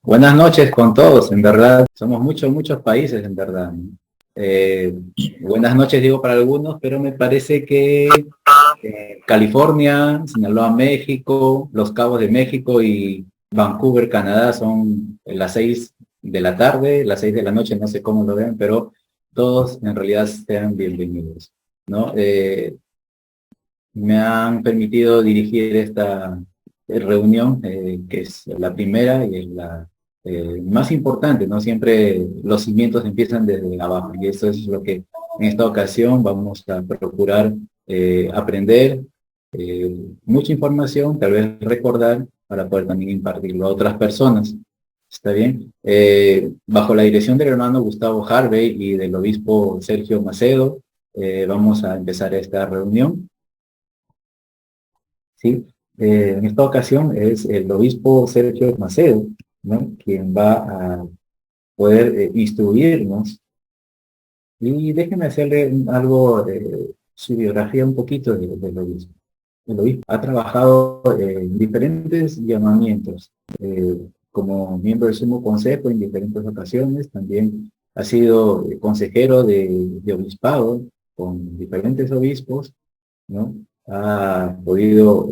Buenas noches con todos, en verdad. Somos muchos países, en verdad. Eh, Buenas noches, digo, para algunos, pero me parece que California, Sinaloa, México, Los Cabos de México y Vancouver, Canadá, son las 6 de la tarde, las 6 de la noche, no sé cómo lo ven, pero todos en realidad sean bienvenidos, ¿no? Me han permitido dirigir esta reunión, que es la primera y es la más importante, ¿no? Siempre los cimientos empiezan desde abajo y eso es lo que en esta ocasión vamos a procurar aprender mucha información, tal vez recordar para poder también impartirlo a otras personas. ¿Está bien? Bajo la dirección del hermano Gustavo Harvey y del obispo Sergio Macedo, vamos a empezar esta reunión. ¿Sí? En esta ocasión es el obispo Sergio Macedo, ¿no? Quien va a poder instruirnos. Y déjenme hacerle algo, su biografía un poquito del obispo. El obispo ha trabajado en diferentes llamamientos, como miembro del Sumo Consejo en diferentes ocasiones. También ha sido consejero de obispado con diferentes obispos, ¿no? Ha podido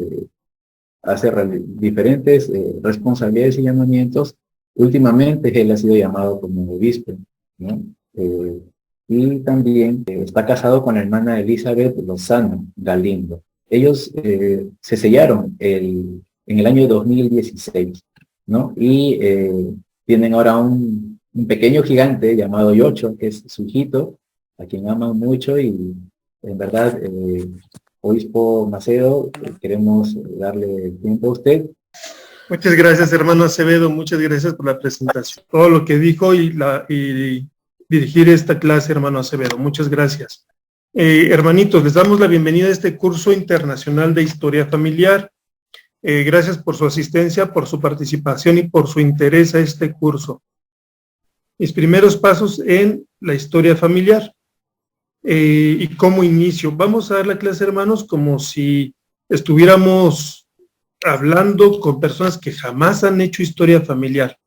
hacer diferentes responsabilidades y llamamientos. Últimamente él ha sido llamado como obispo, ¿no? Y también está casado con la hermana Elizabeth Lozano Galindo. Ellos se sellaron en el año 2016, ¿no? Y tienen ahora un pequeño gigante llamado Yocho, que es su hijito, a quien aman mucho y en verdad Obispo Macedo, queremos darle tiempo a usted. Muchas gracias, hermano Acevedo, muchas gracias por la presentación. Todo lo que dijo y dirigir esta clase, hermano Acevedo, muchas gracias. Hermanitos, les damos la bienvenida a este curso internacional de historia familiar. Gracias por su asistencia, por su participación y por su interés a este curso. Mis primeros pasos en la historia familiar. Y como inicio, vamos a dar la clase, hermanos, como si estuviéramos hablando con personas que jamás han hecho historia familiar.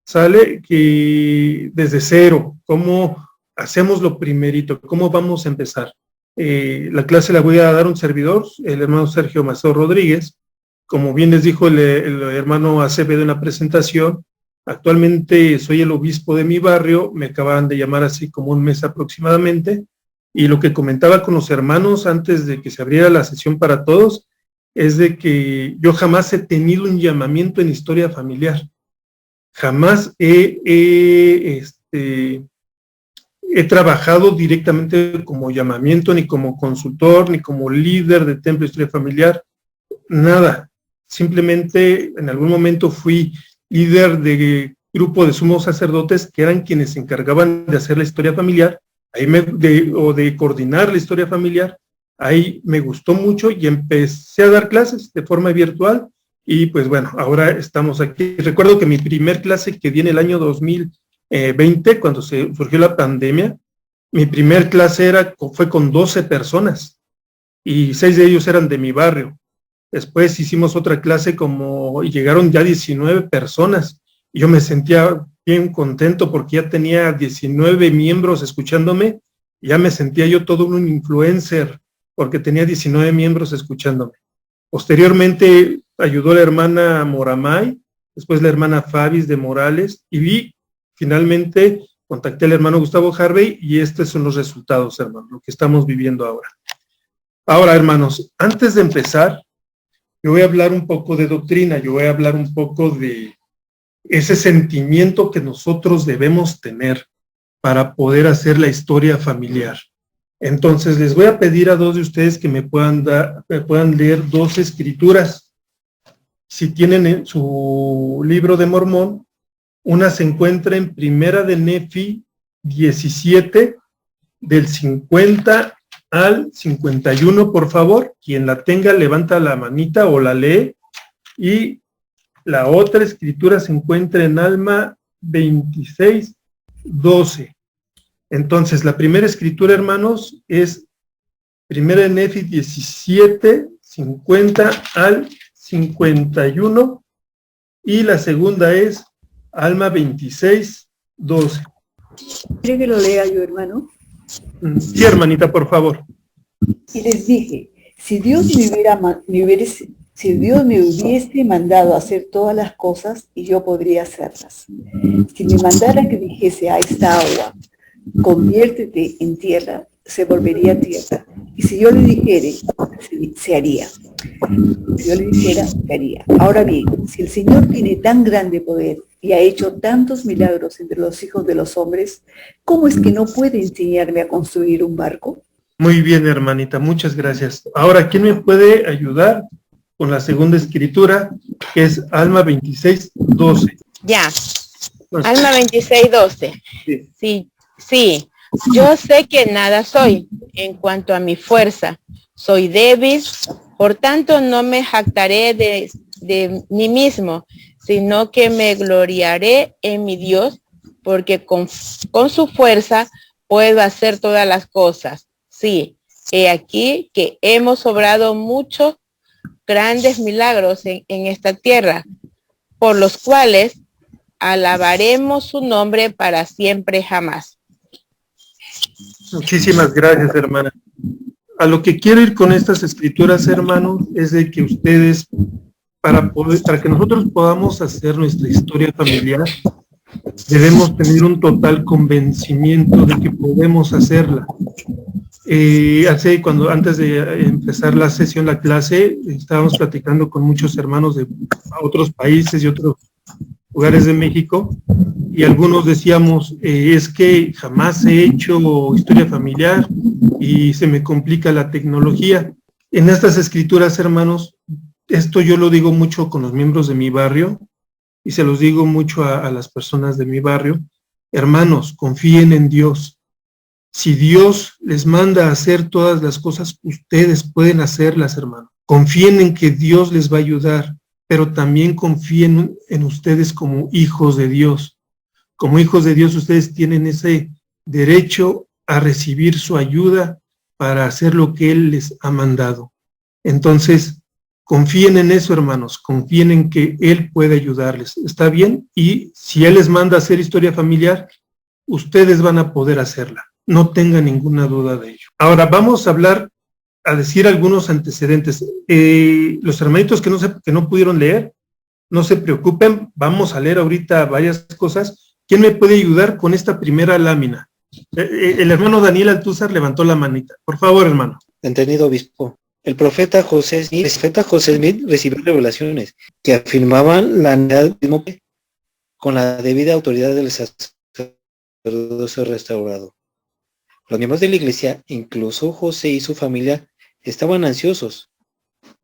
¿Sale? Que desde cero, ¿cómo hacemos lo primerito? ¿Cómo vamos a empezar? La clase la voy a dar un servidor, el hermano Sergio Macedo Rodríguez. Como bien les dijo el hermano Acevedo en la presentación, actualmente soy el obispo de mi barrio, me acaban de llamar así como un mes aproximadamente, y lo que comentaba con los hermanos antes de que se abriera la sesión para todos, es de que yo jamás he tenido un llamamiento en historia familiar. Jamás he trabajado directamente como llamamiento, ni como consultor, ni como líder de templo de historia familiar, nada. Simplemente en algún momento fui líder de grupo de sumos sacerdotes que eran quienes se encargaban de hacer la historia familiar, o de coordinar la historia familiar. Ahí me gustó mucho y empecé a dar clases de forma virtual y pues bueno, ahora estamos aquí. Recuerdo que mi primer clase que di en el año 2020, cuando surgió la pandemia, mi primer clase fue con 12 personas y 6 de ellos eran de mi barrio. Después hicimos otra clase y llegaron ya 19 personas y yo me sentía bien contento porque ya tenía 19 miembros escuchándome, y ya me sentía yo todo un influencer porque tenía 19 miembros escuchándome. Posteriormente ayudó la hermana Moramay, después la hermana Fabis de Morales, y finalmente contacté al hermano Gustavo Harvey, y estos son los resultados, hermano, lo que estamos viviendo ahora. Ahora, hermanos, antes de empezar, yo voy a hablar un poco de doctrina, yo voy a hablar un poco de ese sentimiento que nosotros debemos tener para poder hacer la historia familiar. Entonces, les voy a pedir a dos de ustedes que me puedan leer dos escrituras. Si tienen en su libro de Mormón, una se encuentra en Primera de Nefi 17, del 50 al 51, por favor. Quien la tenga, levanta la manita o la lee. Y la otra escritura se encuentra en Alma 26, 12. Entonces, la primera escritura, hermanos, es Primera de Nefi 17, 50 al 51, y la segunda es Alma 26, 12. ¿Quiere que lo lea yo, hermano? Sí, hermanita, por favor. Y les dije, si Dios me hubiese mandado a hacer todas las cosas, y yo podría hacerlas. Si me mandara que dijese a esta agua, conviértete en tierra, se volvería tierra. Y si yo le dijere, se haría. Si yo le dijera, se haría. Ahora bien, si el Señor tiene tan grande poder y ha hecho tantos milagros entre los hijos de los hombres, ¿cómo es que no puede enseñarme a construir un barco? Muy bien, hermanita, muchas gracias. Ahora, ¿quién me puede ayudar con la segunda escritura, que es Alma 26, 12? Ya, Alma 26, 12. Sí. Sí, yo sé que nada soy en cuanto a mi fuerza. Soy débil, por tanto no me jactaré de mí mismo, sino que me gloriaré en mi Dios, porque con su fuerza puedo hacer todas las cosas. Sí, he aquí que hemos obrado muchos grandes milagros en esta tierra, por los cuales alabaremos su nombre para siempre jamás. Muchísimas gracias, hermana. A lo que quiero ir con estas escrituras, hermanos, es de que ustedes, para que nosotros podamos hacer nuestra historia familiar, debemos tener un total convencimiento de que podemos hacerla. Antes de empezar la sesión, la clase, estábamos platicando con muchos hermanos de otros países y otros lugares de México, y algunos decíamos, es que jamás he hecho historia familiar y se me complica la tecnología. En estas escrituras, hermanos, esto yo lo digo mucho con los miembros de mi barrio y se los digo mucho a las personas de mi barrio. Hermanos, confíen en Dios. Si Dios les manda a hacer todas las cosas, ustedes pueden hacerlas, hermanos. Confíen en que Dios les va a ayudar, pero también confíen en ustedes como hijos de Dios. Como hijos de Dios, ustedes tienen ese derecho a recibir su ayuda para hacer lo que Él les ha mandado. Entonces, confíen en eso, hermanos, confíen en que Él puede ayudarles. ¿Está bien? Y si Él les manda a hacer historia familiar, ustedes van a poder hacerla. No tengan ninguna duda de ello. Ahora, vamos a decir algunos antecedentes. Los hermanitos que no pudieron leer, no se preocupen, vamos a leer ahorita varias cosas. ¿Quién me puede ayudar con esta primera lámina? El hermano Daniel Altúzar levantó la manita. Por favor, hermano. Entendido, obispo. El profeta José Smith recibió revelaciones que afirmaban la unidad con la debida autoridad del sacerdocio restaurado. Los miembros de la iglesia, incluso José y su familia, estaban ansiosos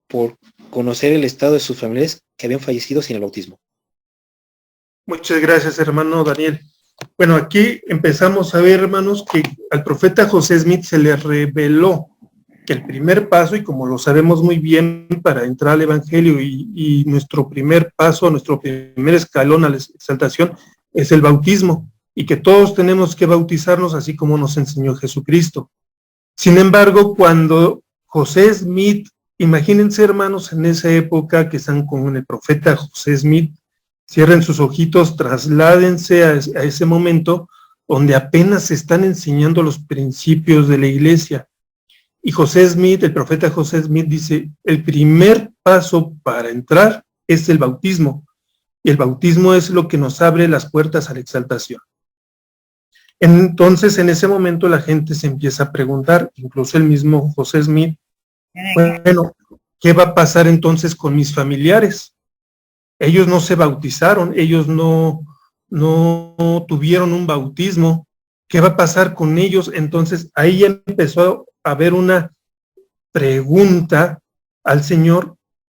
por conocer el estado de sus familiares que habían fallecido sin el bautismo. Muchas gracias, hermano Daniel. Bueno, aquí empezamos a ver, hermanos, que al profeta José Smith se le reveló que el primer paso, y como lo sabemos muy bien, para entrar al Evangelio y nuestro primer paso, nuestro primer escalón a la exaltación, es el bautismo, y que todos tenemos que bautizarnos así como nos enseñó Jesucristo. Sin embargo, cuando José Smith, imagínense, hermanos, en esa época que están con el profeta José Smith, cierren sus ojitos, trasládense a ese momento donde apenas se están enseñando los principios de la iglesia. Y José Smith, el profeta José Smith dice, el primer paso para entrar es el bautismo. Y el bautismo es lo que nos abre las puertas a la exaltación. Entonces, en ese momento la gente se empieza a preguntar, incluso el mismo José Smith, bueno, ¿qué va a pasar entonces con mis familiares? Ellos no se bautizaron, ellos no tuvieron un bautismo. ¿Qué va a pasar con ellos? Entonces, ahí ya empezó a haber una pregunta al Señor,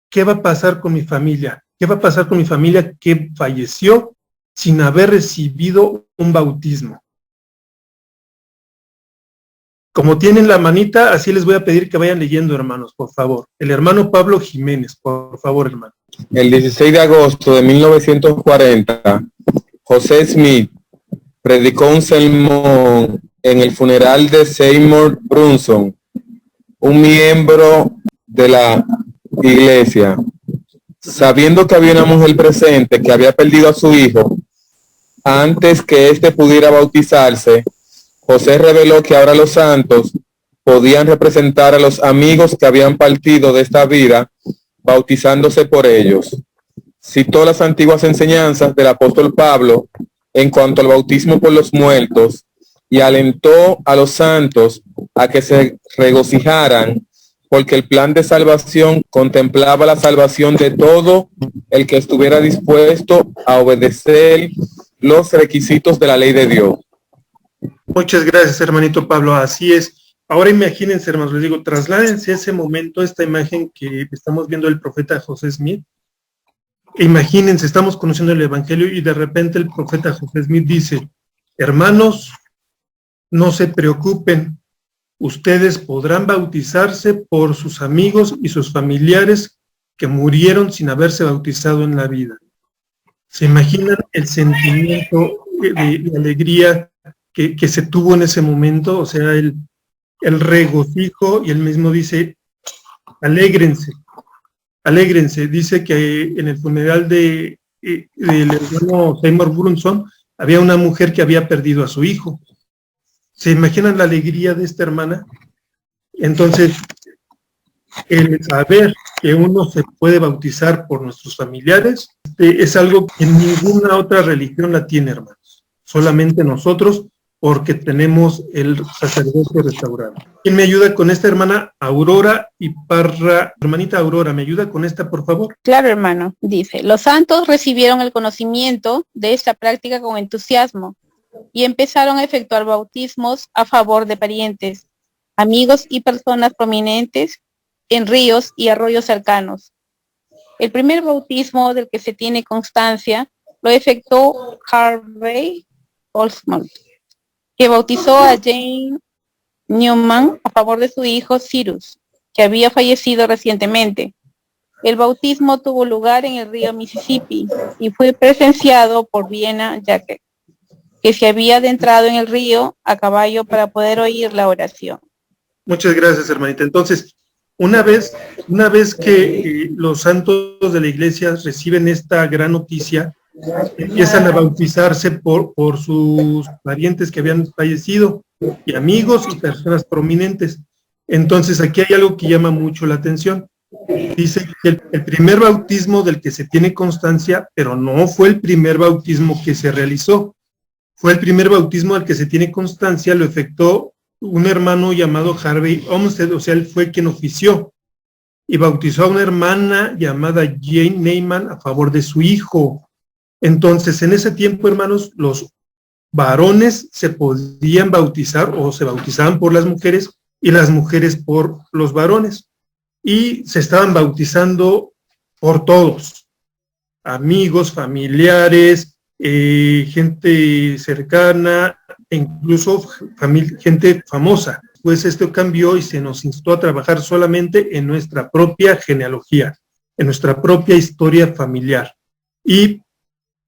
¿qué va a pasar con mi familia? ¿Qué va a pasar con mi familia que falleció sin haber recibido un bautismo? Como tienen la manita, así les voy a pedir que vayan leyendo, hermanos, por favor. El hermano Pablo Jiménez, por favor, hermano. El 16 de agosto de 1940, José Smith predicó un sermón en el funeral de Seymour Brunson, un miembro de la iglesia. Sabiendo que había una mujer presente que había perdido a su hijo, antes que éste pudiera bautizarse, José reveló que ahora los santos podían representar a los amigos que habían partido de esta vida, bautizándose por ellos. Citó las antiguas enseñanzas del apóstol Pablo en cuanto al bautismo por los muertos y alentó a los santos a que se regocijaran porque el plan de salvación contemplaba la salvación de todo el que estuviera dispuesto a obedecer los requisitos de la ley de Dios. Muchas gracias, hermanito Pablo. Así es. Ahora imagínense, hermanos, les digo, trasládense a ese momento, esta imagen que estamos viendo del profeta José Smith. Imagínense, estamos conociendo el Evangelio y de repente el profeta José Smith dice, hermanos, no se preocupen, ustedes podrán bautizarse por sus amigos y sus familiares que murieron sin haberse bautizado en la vida. ¿Se imaginan el sentimiento de alegría que se tuvo en ese momento? O sea, el regocijo, y él mismo dice, alégrense. Dice que en el funeral del hermano Seymour Brunson había una mujer que había perdido a su hijo. ¿Se imaginan la alegría de esta hermana? Entonces, el saber que uno se puede bautizar por nuestros familiares es algo que ninguna otra religión la tiene, hermanos. Solamente nosotros, porque tenemos el sacerdocio restaurado. ¿Quién me ayuda con esta hermana Aurora y Parra? Hermanita Aurora, ¿me ayuda con esta, por favor? Claro, hermano. Dice, los santos recibieron el conocimiento de esta práctica con entusiasmo y empezaron a efectuar bautismos a favor de parientes, amigos y personas prominentes en ríos y arroyos cercanos. El primer bautismo del que se tiene constancia lo efectuó Harvey Oswald, que bautizó a Jane Newman a favor de su hijo Cyrus, que había fallecido recientemente. El bautismo tuvo lugar en el río Mississippi y fue presenciado por Vienna Jacket, que se había adentrado en el río a caballo para poder oír la oración. Muchas gracias, hermanita. Entonces, una vez que los santos de la iglesia reciben esta gran noticia, empiezan a bautizarse por sus parientes que habían fallecido, y amigos y personas prominentes. Entonces, aquí hay algo que llama mucho la atención. Dice que el primer bautismo del que se tiene constancia, pero no fue el primer bautismo que se realizó. Fue el primer bautismo del que se tiene constancia, lo efectuó un hermano llamado Harvey Olmsted, o sea, él fue quien ofició, y bautizó a una hermana llamada Jane Neyman a favor de su hijo. Entonces, en ese tiempo, hermanos, los varones se podían bautizar o se bautizaban por las mujeres y las mujeres por los varones. Y se estaban bautizando por todos, amigos, familiares, gente cercana, e incluso gente famosa. Pues esto cambió y se nos instó a trabajar solamente en nuestra propia genealogía, en nuestra propia historia familiar. Y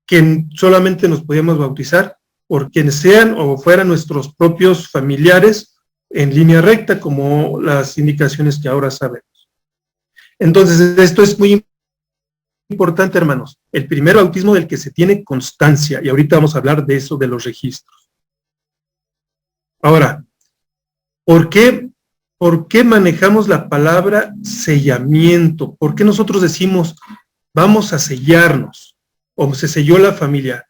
que solamente nos podíamos bautizar por quienes sean o fueran nuestros propios familiares en línea recta, como las indicaciones que ahora sabemos. Entonces, esto es muy importante, hermanos. El primer bautismo del que se tiene constancia, y ahorita vamos a hablar de eso, de los registros. Ahora, ¿por qué manejamos la palabra sellamiento? ¿Por qué nosotros decimos, vamos a sellarnos? O se selló la familia.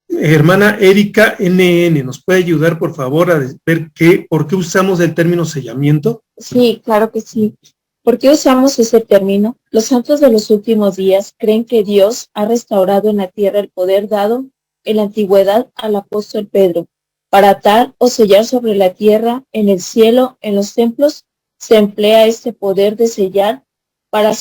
Hermana Erika NN, ¿nos puede ayudar, por favor, a ver por qué usamos el término sellamiento? Sí, claro que sí. ¿Por qué usamos ese término? Los santos de los últimos días creen que Dios ha restaurado en la tierra el poder dado en la antigüedad al apóstol Pedro. Para atar o sellar sobre la tierra, en el cielo, en los templos, se emplea este poder de sellar para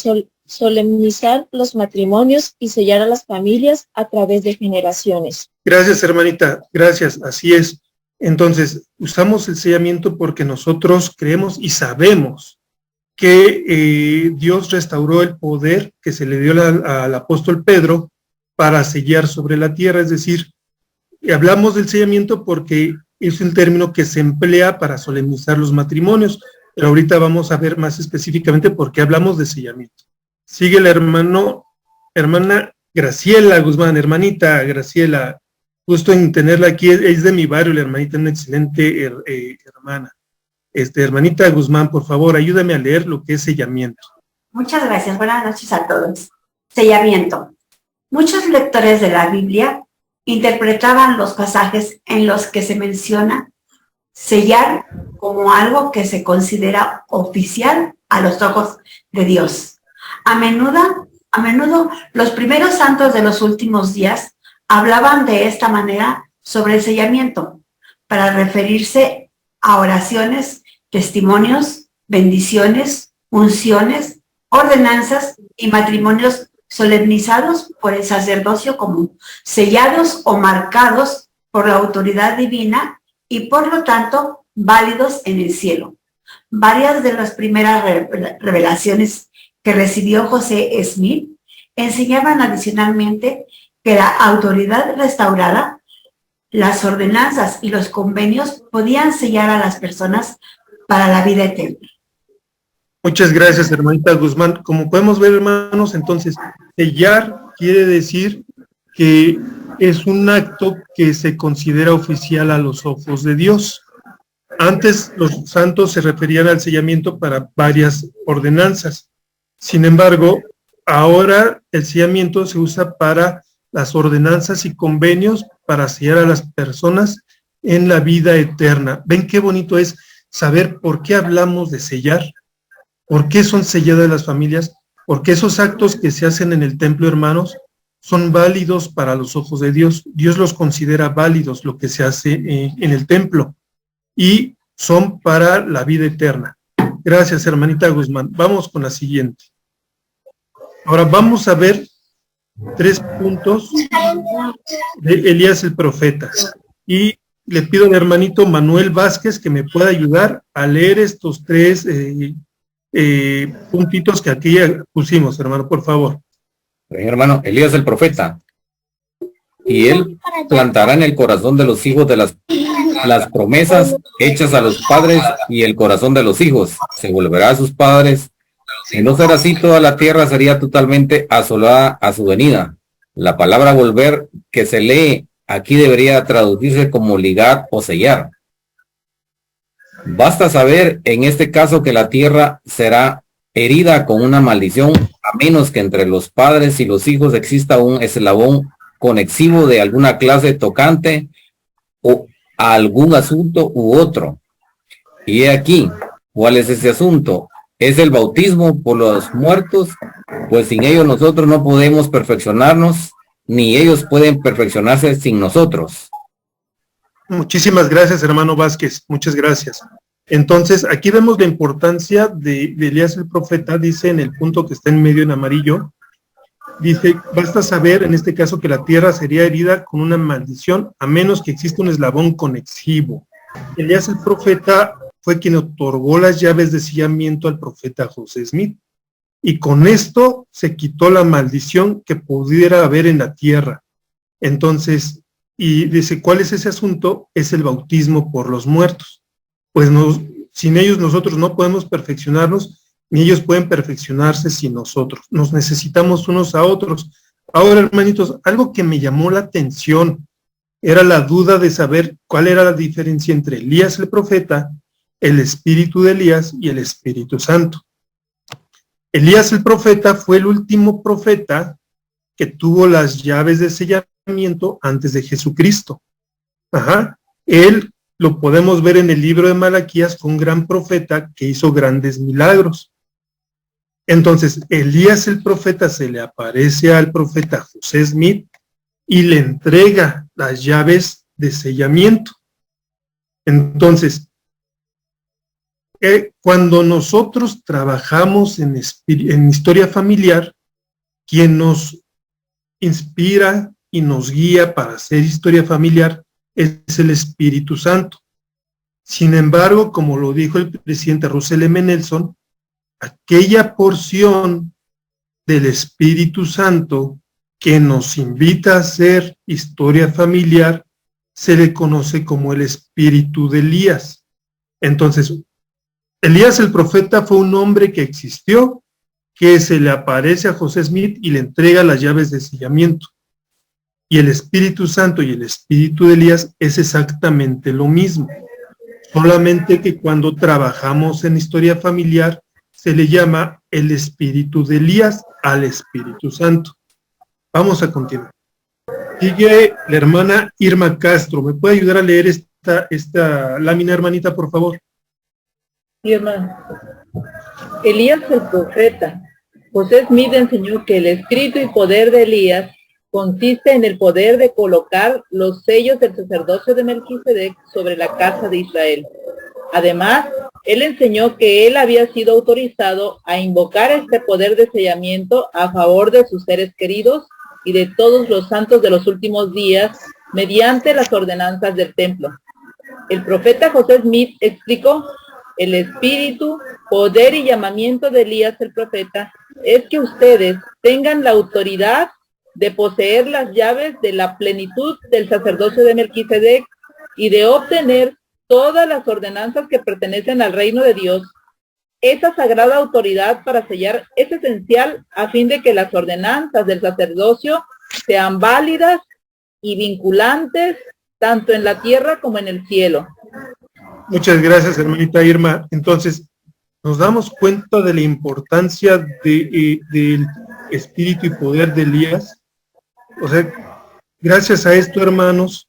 solemnizar los matrimonios y sellar a las familias a través de generaciones. Gracias, hermanita, gracias, así es. Entonces, usamos el sellamiento porque nosotros creemos y sabemos que Dios restauró el poder que se le dio al apóstol Pedro para sellar sobre la tierra, es decir, hablamos del sellamiento porque es un término que se emplea para solemnizar los matrimonios, pero ahorita vamos a ver más específicamente por qué hablamos de sellamiento. Sigue la hermana Graciela Guzmán. Hermanita Graciela gusto en tenerla aquí, es de mi barrio, la hermanita, una excelente hermana. Hermanita Guzmán, por favor, ayúdame a leer lo que es sellamiento. Muchas gracias, buenas noches a todos. Sellamiento. Muchos lectores de la Biblia interpretaban los pasajes en los que se menciona sellar como algo que se considera oficial a los ojos de Dios. A menudo, los primeros santos de los últimos días hablaban de esta manera sobre el sellamiento, para referirse a oraciones, testimonios, bendiciones, unciones, ordenanzas y matrimonios solemnizados por el sacerdocio común, sellados o marcados por la autoridad divina y por lo tanto válidos en el cielo. Varias de las primeras revelaciones que recibió José Smith enseñaban adicionalmente que la autoridad restaurada, las ordenanzas y los convenios podían sellar a las personas para la vida eterna. Muchas gracias, hermanita Guzmán. Como podemos ver, hermanos, entonces, sellar quiere decir que es un acto que se considera oficial a los ojos de Dios. Antes los santos se referían al sellamiento para varias ordenanzas. Sin embargo, ahora el sellamiento se usa para las ordenanzas y convenios para sellar a las personas en la vida eterna. ¿Ven qué bonito es saber por qué hablamos de sellar? ¿Por qué son selladas las familias? Porque esos actos que se hacen en el templo, hermanos, son válidos para los ojos de Dios. Dios los considera válidos, lo que se hace en el templo, y son para la vida eterna. Gracias, hermanita Guzmán. Vamos con la siguiente. Ahora vamos a ver 3 puntos de Elías el profeta. Y le pido al hermanito Manuel Vázquez que me pueda ayudar a leer estos 3 puntitos que aquí pusimos, hermano, por favor. Bien, hermano, Elías el profeta. Y él plantará en el corazón de los hijos de las promesas hechas a los padres, y el corazón de los hijos se volverá a sus padres. Si no será así, toda la tierra sería totalmente asolada a su venida. La palabra volver que se lee aquí debería traducirse como ligar o sellar. Basta saber en este caso que la tierra será herida con una maldición, a menos que entre los padres y los hijos exista un eslabón conexivo de alguna clase tocante o a algún asunto u otro. Y he aquí, ¿cuál es ese asunto? Es el bautismo por los muertos, pues sin ellos nosotros no podemos perfeccionarnos, ni ellos pueden perfeccionarse sin nosotros. Muchísimas gracias, hermano Vázquez, muchas gracias. Entonces, aquí vemos la importancia de Elías el profeta, dice en el punto que está en medio en amarillo, dice, basta saber en este caso que la tierra sería herida con una maldición, a menos que exista un eslabón conexivo. Elías el profeta fue quien otorgó las llaves de sellamiento al profeta José Smith, y con esto se quitó la maldición que pudiera haber en la tierra. Entonces, y dice, ¿cuál es ese asunto? Es el bautismo por los muertos. Pues sin ellos nosotros no podemos perfeccionarnos, ni ellos pueden perfeccionarse sin nosotros. Nos necesitamos unos a otros. Ahora, hermanitos, algo que me llamó la atención era la duda de saber cuál era la diferencia entre Elías el profeta, el espíritu de Elías y el Espíritu Santo. Elías el profeta fue el último profeta que tuvo las llaves de sellamiento antes de Jesucristo. Él lo podemos ver en el libro de Malaquías, fue un gran profeta que hizo grandes milagros. Entonces, Elías el profeta se le aparece al profeta José Smith y le entrega las llaves de sellamiento. Entonces, cuando nosotros trabajamos en historia familiar, quien nos inspira y nos guía para hacer historia familiar es el Espíritu Santo. Sin embargo, como lo dijo el presidente Russell M. Nelson, aquella porción del Espíritu Santo que nos invita a hacer historia familiar se le conoce como el espíritu de Elías. Entonces, Elías el profeta fue un hombre que existió, que se le aparece a José Smith y le entrega las llaves de sellamiento. y el Espíritu Santo y el Espíritu de Elías es exactamente lo mismo. Solamente que cuando trabajamos en historia familiar se le llama el Espíritu de Elías al Espíritu Santo. Vamos a continuar. Sigue la hermana Irma Castro. ¿Me puede ayudar a leer esta lámina, hermanita, por favor? Sí, hermano. Elías el profeta. José Smith enseñó que el espíritu y poder de Elías consiste en el poder de colocar los sellos del sacerdocio de Melquisedec sobre la casa de Israel. Además, él enseñó que él había sido autorizado a invocar este poder de sellamiento a favor de sus seres queridos y de todos los santos de los últimos días mediante las ordenanzas del templo. El profeta José Smith explicó: el espíritu, poder y llamamiento de Elías el profeta es que ustedes tengan la autoridad de poseer las llaves de la plenitud del sacerdocio de Melquisedec y de obtener todas las ordenanzas que pertenecen al reino de Dios. Esa sagrada autoridad para sellar es esencial a fin de que las ordenanzas del sacerdocio sean válidas y vinculantes tanto en la tierra como en el cielo. Muchas gracias, hermanita Irma. Entonces, nos damos cuenta de la importancia del espíritu y poder de Elías. O sea, gracias a esto, hermanos,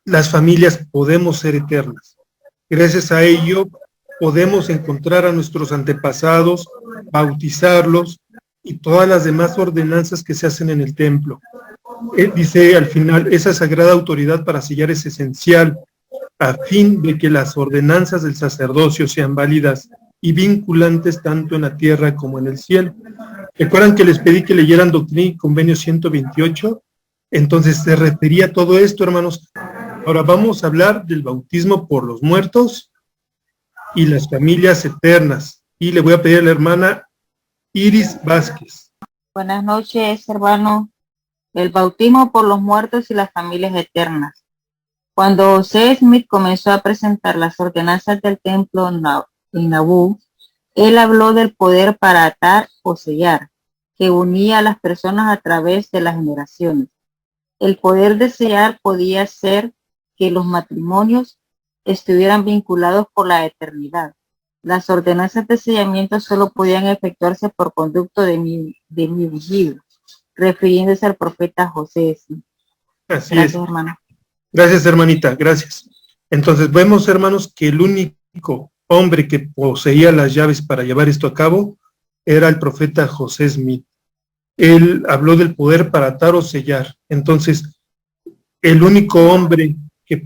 las familias podemos ser eternas. Gracias a ello, podemos encontrar a nuestros antepasados, bautizarlos y todas las demás ordenanzas que se hacen en el templo. Dice al final, esa sagrada autoridad para sellar es esencial a fin de que las ordenanzas del sacerdocio sean válidas y vinculantes tanto en la tierra como en el cielo. ¿Recuerdan que les pedí que leyeran Doctrina y Convenio 128? Entonces se refería a todo esto, hermanos. Ahora vamos a hablar del bautismo por los muertos y las familias eternas. Y le voy a pedir a la hermana Iris Vázquez. Buenas noches, hermano. El bautismo por los muertos y las familias eternas. Cuando José Smith comenzó a presentar las ordenanzas del templo en Nauvoo, él habló del poder para atar o sellar, que unía a las personas a través de las generaciones. El poder de sellar podía ser que los matrimonios estuvieran vinculados por la eternidad. Las ordenanzas de sellamiento solo podían efectuarse por conducto de mi ungido, refiriéndose al profeta José Smith. Así Gracias, es. hermano. Gracias, hermanita, gracias. Entonces vemos, hermanos, que el único hombre que poseía las llaves para llevar esto a cabo era el profeta José Smith. Él habló del poder para atar o sellar. Entonces, el único hombre que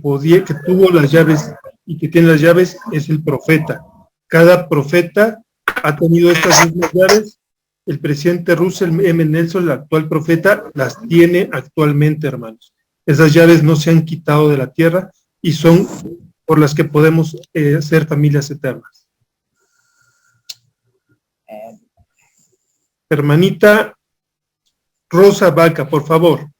tuvo las llaves y que tiene las llaves es el profeta. Cada profeta ha tenido estas mismas llaves. El presidente Russell M. Nelson, el actual profeta, las tiene actualmente, hermanos. Esas llaves no se han quitado de la tierra y son por las que podemos ser familias eternas. Hermanita Rosa Vaca, por favor.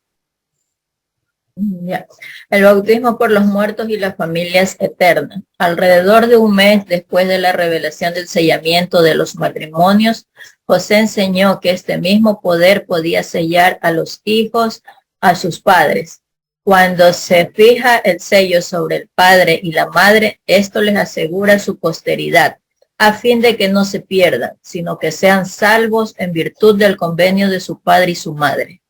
Ya. El bautismo por los muertos y las familias eternas. Alrededor de un mes después de la revelación del sellamiento de los matrimonios, José enseñó que este mismo poder podía sellar a los hijos a sus padres. Cuando se fija el sello sobre el padre y la madre, esto les asegura su posteridad, a fin de que no se pierdan, sino que sean salvos en virtud del convenio de su padre y su madre.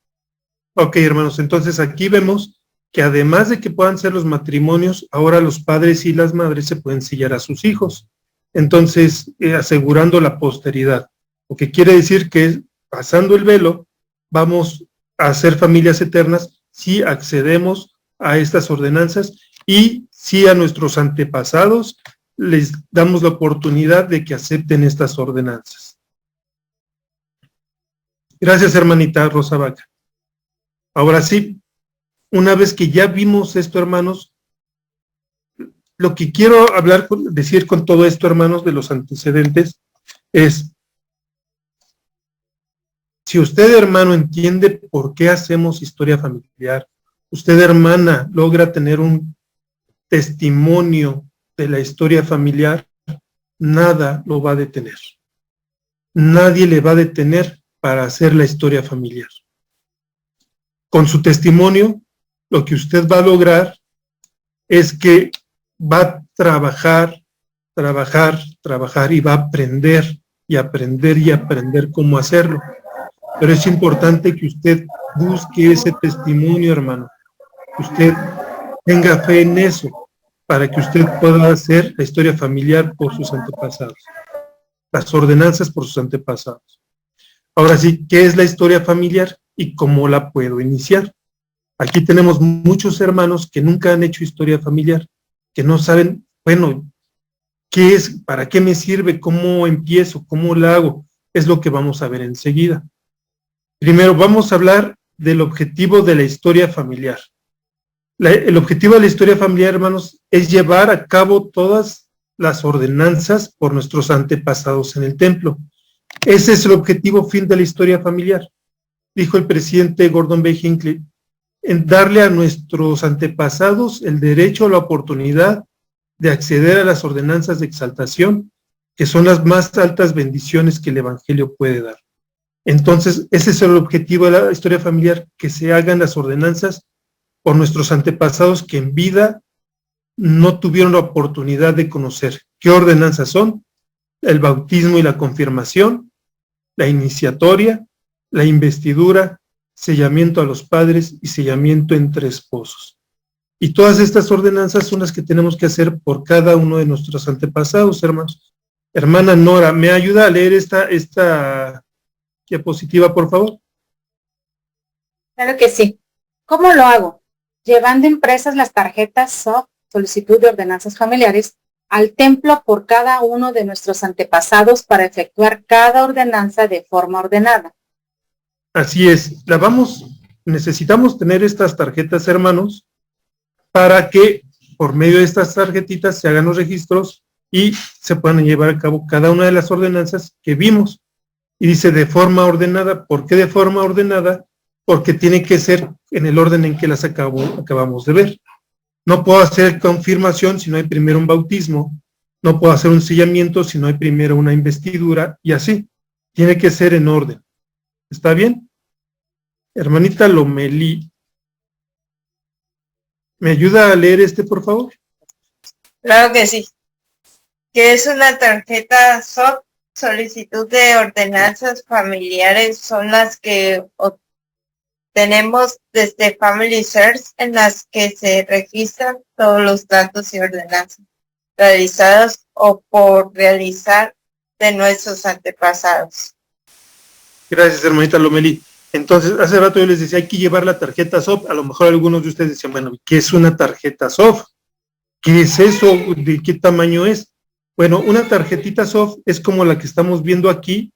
Ok, hermanos, entonces aquí vemos que además de que puedan ser los matrimonios, ahora los padres y las madres se pueden sellar a sus hijos. Entonces, asegurando la posteridad. Lo que quiere decir que pasando el velo, vamos a ser familias eternas si accedemos a estas ordenanzas y si a nuestros antepasados les damos la oportunidad de que acepten estas ordenanzas. Gracias, hermanita Rosa Vaca. Ahora sí, una vez que ya vimos esto, hermanos, lo que quiero decir con todo esto, hermanos, de los antecedentes, es, si usted, hermano, entiende por qué hacemos historia familiar, usted, hermana, logra tener un testimonio de la historia familiar, nada lo va a detener. Nadie le va a detener para hacer la historia familiar. con su testimonio, lo que usted va a lograr es que va a trabajar y va a aprender y aprender cómo hacerlo. Pero es importante que usted busque ese testimonio, hermano. Que usted tenga fe en eso, para que usted pueda hacer la historia familiar por sus antepasados. Las ordenanzas por sus antepasados. Ahora sí, ¿qué es la historia familiar y cómo la puedo iniciar? Aquí tenemos muchos hermanos que nunca han hecho historia familiar, que no saben, bueno, ¿qué es? ¿Para qué me sirve? ¿Cómo empiezo? ¿Cómo la hago? Es lo que vamos a ver enseguida. Primero, vamos a hablar del objetivo de la historia familiar. El objetivo de la historia familiar, hermanos, es llevar a cabo todas las ordenanzas por nuestros antepasados en el templo. Ese es el objetivo fin de la historia familiar. Dijo el presidente Gordon B. Hinckley, en darle a nuestros antepasados el derecho o la oportunidad de acceder a las ordenanzas de exaltación, que son las más altas bendiciones que el Evangelio puede dar. Entonces, ese es el objetivo de la historia familiar, que se hagan las ordenanzas por nuestros antepasados que en vida no tuvieron la oportunidad de conocer. ¿Qué ordenanzas son? El bautismo y la confirmación, la iniciatoria, la investidura, sellamiento a los padres y sellamiento entre esposos. Y todas estas ordenanzas son las que tenemos que hacer por cada uno de nuestros antepasados, hermanos. Hermana Nora, ¿me ayuda a leer esta diapositiva, por favor? Claro que sí. ¿Cómo lo hago? Llevando impresas las tarjetas SOF, solicitud de ordenanzas familiares, al templo por cada uno de nuestros antepasados para efectuar cada ordenanza de forma ordenada. Así es. Necesitamos tener estas tarjetas, hermanos, para que por medio de estas tarjetitas se hagan los registros y se puedan llevar a cabo cada una de las ordenanzas que vimos. Y dice de forma ordenada. ¿Por qué de forma ordenada? Porque tiene que ser en el orden en que las acabamos de ver. No puedo hacer confirmación si no hay primero un bautismo. No puedo hacer un sellamiento si no hay primero una investidura, y así. Tiene que ser en orden. ¿Está bien? Hermanita Lomelí, ¿me ayuda a leer por favor? Claro que sí. ¿Qué es una tarjeta SOF? Solicitud de ordenanzas familiares son las que obtenemos desde Family Search, en las que se registran todos los datos y ordenanzas realizados o por realizar de nuestros antepasados. Gracias, hermanita Lomelí. Entonces, hace rato yo les decía, hay que llevar la tarjeta SOF. A lo mejor algunos de ustedes decían, bueno, ¿qué es una tarjeta SOF? ¿Qué es eso? ¿De qué tamaño es? Bueno, una tarjetita SOF es como la que estamos viendo aquí,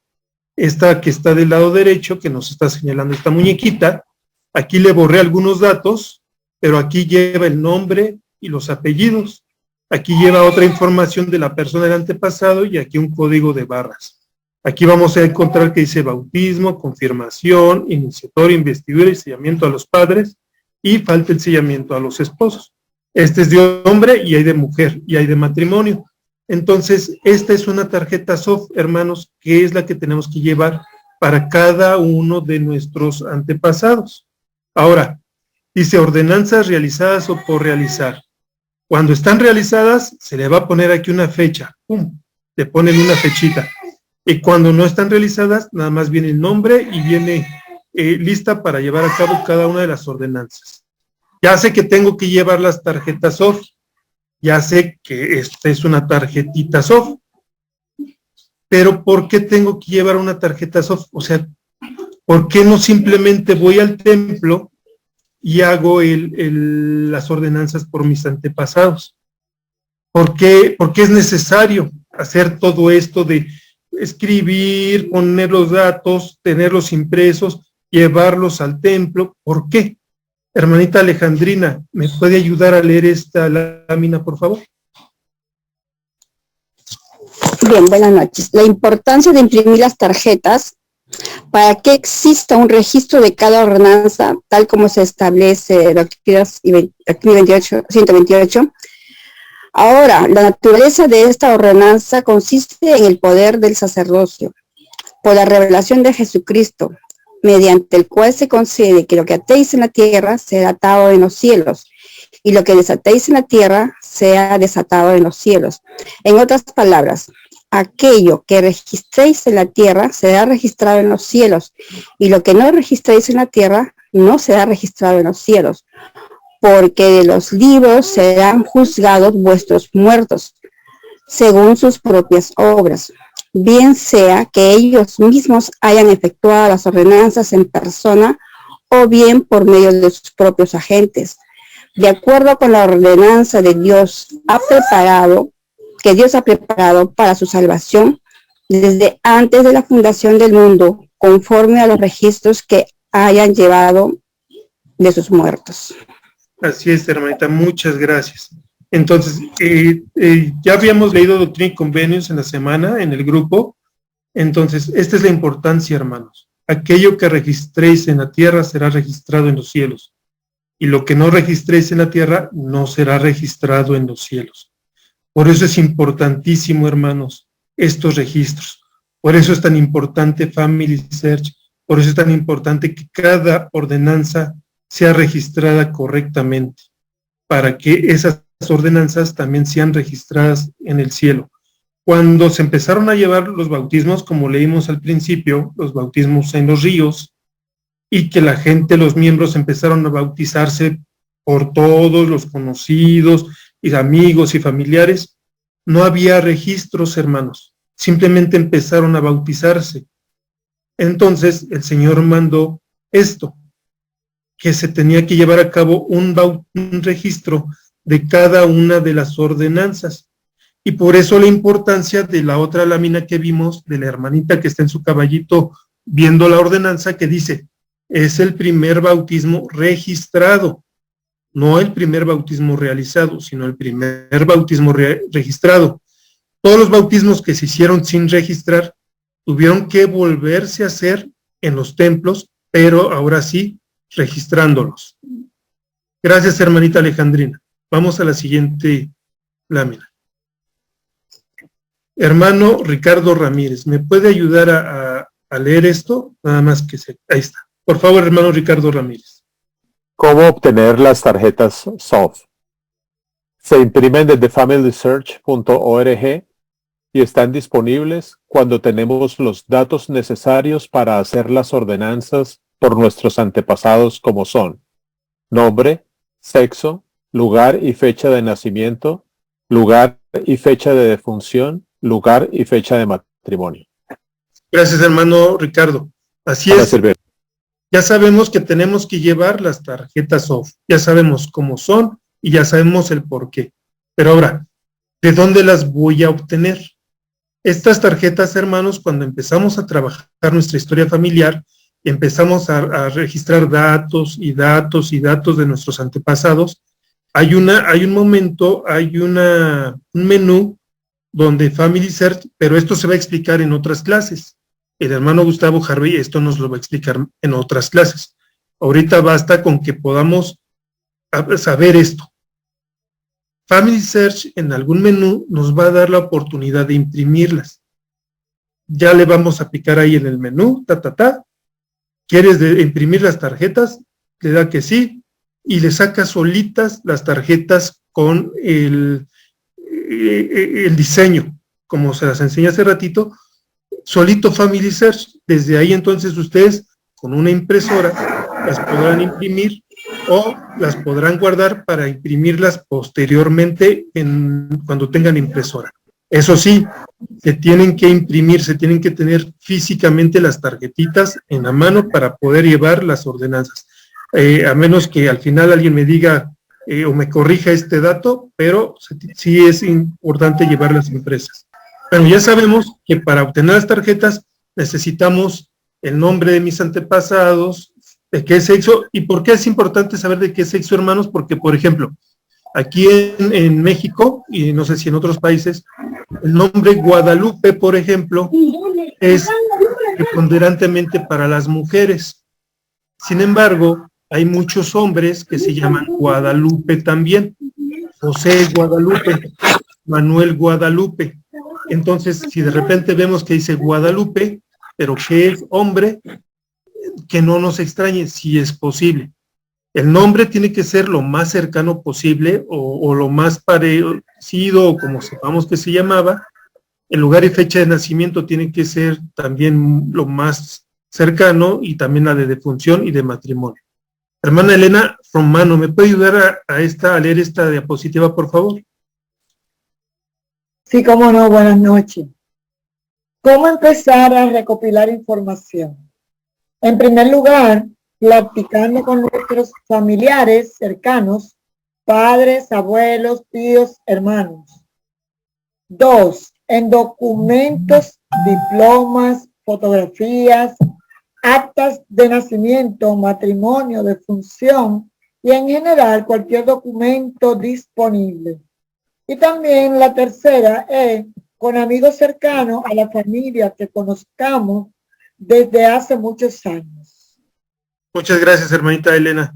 esta que está del lado derecho, que nos está señalando esta muñequita. Aquí le borré algunos datos, pero aquí lleva el nombre y los apellidos. Aquí lleva otra información de la persona del antepasado y aquí un código de barras. Aquí vamos a encontrar que dice bautismo, confirmación, iniciatoria, investidura y sellamiento a los padres, y falta el sellamiento a los esposos. Este es de hombre y hay de mujer y hay de matrimonio. Entonces, esta es una tarjeta SOF, hermanos, que es la que tenemos que llevar para cada uno de nuestros antepasados. Ahora, dice ordenanzas realizadas o por realizar. Cuando están realizadas, se le va a poner aquí una fecha. ¡Pum! Le ponen una fechita. Y cuando no están realizadas, nada más viene el nombre y viene lista para llevar a cabo cada una de las ordenanzas. Ya sé que tengo que llevar las tarjetas SOF. Ya sé que esta es una tarjetita SOF. Pero ¿por qué tengo que llevar una tarjeta SOF? O sea, ¿por qué no simplemente voy al templo y hago las ordenanzas por mis antepasados? ¿Por qué es necesario hacer todo esto de escribir, poner los datos, tenerlos impresos, llevarlos al templo? ¿Por qué? Hermanita Alejandrina, ¿me puede ayudar a leer esta lámina, por favor? Bien, buenas noches. La importancia de imprimir las tarjetas para que exista un registro de cada ordenanza, tal como se establece en artículo 128. Ahora, la naturaleza de esta ordenanza consiste en el poder del sacerdocio, por la revelación de Jesucristo, mediante el cual se concede que lo que atéis en la tierra sea atado en los cielos, y lo que desatéis en la tierra sea desatado en los cielos. En otras palabras, aquello que registréis en la tierra será registrado en los cielos, y lo que no registréis en la tierra no será registrado en los cielos, porque de los libros serán juzgados vuestros muertos, según sus propias obras, bien sea que ellos mismos hayan efectuado las ordenanzas en persona o bien por medio de sus propios agentes, de acuerdo con la ordenanza de Dios que Dios ha preparado para su salvación desde antes de la fundación del mundo, conforme a los registros que hayan llevado de sus muertos. Así es, hermanita, muchas gracias. Entonces, ya habíamos leído Doctrina y Convenios en la semana, en el grupo. Entonces, esta es la importancia, hermanos. Aquello que registréis en la tierra será registrado en los cielos, y lo que no registréis en la tierra no será registrado en los cielos. Por eso es importantísimo, hermanos, estos registros. Por eso es tan importante Family Search. Por eso es tan importante que cada ordenanza sea registrada correctamente, para que esas ordenanzas también sean registradas en el cielo. Cuando se empezaron a llevar los bautismos, como leímos al principio, los bautismos en los ríos, y que la gente, los miembros empezaron a bautizarse por todos los conocidos, y amigos y familiares, no había registros, hermanos, simplemente empezaron a bautizarse. Entonces el Señor mandó esto, que se tenía que llevar a cabo un registro de cada una de las ordenanzas. Y por eso la importancia de la otra lámina que vimos, de la hermanita que está en su caballito viendo la ordenanza, que dice, es el primer bautismo registrado, no el primer bautismo realizado, sino el primer bautismo registrado. Todos los bautismos que se hicieron sin registrar tuvieron que volverse a hacer en los templos, pero ahora sí, registrándolos. Gracias, hermanita Alejandrina. Vamos a la siguiente lámina. Hermano Ricardo Ramírez, ¿me puede ayudar a leer esto? Nada más que ahí está. Por favor, hermano Ricardo Ramírez. ¿Cómo obtener las tarjetas SOF? Se imprimen desde familysearch.org y están disponibles cuando tenemos los datos necesarios para hacer las ordenanzas por nuestros antepasados, como son nombre, sexo, lugar y fecha de nacimiento, lugar y fecha de defunción, lugar y fecha de matrimonio. Gracias, hermano Ricardo. Así es. Ya sabemos que tenemos que llevar las tarjetas SOF. Ya sabemos cómo son y ya sabemos el por qué. Pero ahora, ¿de dónde las voy a obtener? Estas tarjetas, hermanos, cuando empezamos a trabajar nuestra historia familiar, empezamos a registrar datos y datos y datos de nuestros antepasados, hay un menú donde Family Search, pero esto se va a explicar en otras clases. El hermano Gustavo Harvey esto nos lo va a explicar en otras clases. Ahorita basta con que podamos saber esto. Family Search en algún menú nos va a dar la oportunidad de imprimirlas. Ya le vamos a picar ahí en el menú, ¿Quieres imprimir las tarjetas? Le da que sí, y le saca solitas las tarjetas con el diseño, como se las enseñé hace ratito, solito Family Search. Desde ahí entonces ustedes con una impresora las podrán imprimir o las podrán guardar para imprimirlas posteriormente cuando tengan impresora. Eso sí, se tienen que imprimir, se tienen que tener físicamente las tarjetitas en la mano para poder llevar las ordenanzas. A menos que al final alguien me diga o me corrija este dato, pero sí es importante llevarlas impresas. Bueno, ya sabemos que para obtener las tarjetas necesitamos el nombre de mis antepasados, de qué sexo, y por qué es importante saber de qué sexo, hermanos, porque, por ejemplo, aquí en México, y no sé si en otros países, el nombre Guadalupe, por ejemplo, es preponderantemente para las mujeres. Sin embargo, hay muchos hombres que se llaman Guadalupe también. José Guadalupe, Manuel Guadalupe. Entonces, si de repente vemos que dice Guadalupe, pero que es hombre, que no nos extrañe, si es posible. El nombre tiene que ser lo más cercano posible o lo más parecido, o como sepamos que se llamaba. El lugar y fecha de nacimiento tiene que ser también lo más cercano, y también la de defunción y de matrimonio. Hermana Elena Romano, ¿me puede ayudar a leer esta diapositiva, por favor? Sí, cómo no, buenas noches. ¿Cómo empezar a recopilar información? En primer lugar, platicando con nuestros familiares cercanos, padres, abuelos, tíos, hermanos. 2. En documentos, diplomas, fotografías, actas de nacimiento, matrimonio, defunción y en general cualquier documento disponible. Y también la tercera es con amigos cercanos a la familia que conozcamos desde hace muchos años. Muchas gracias, hermanita Elena.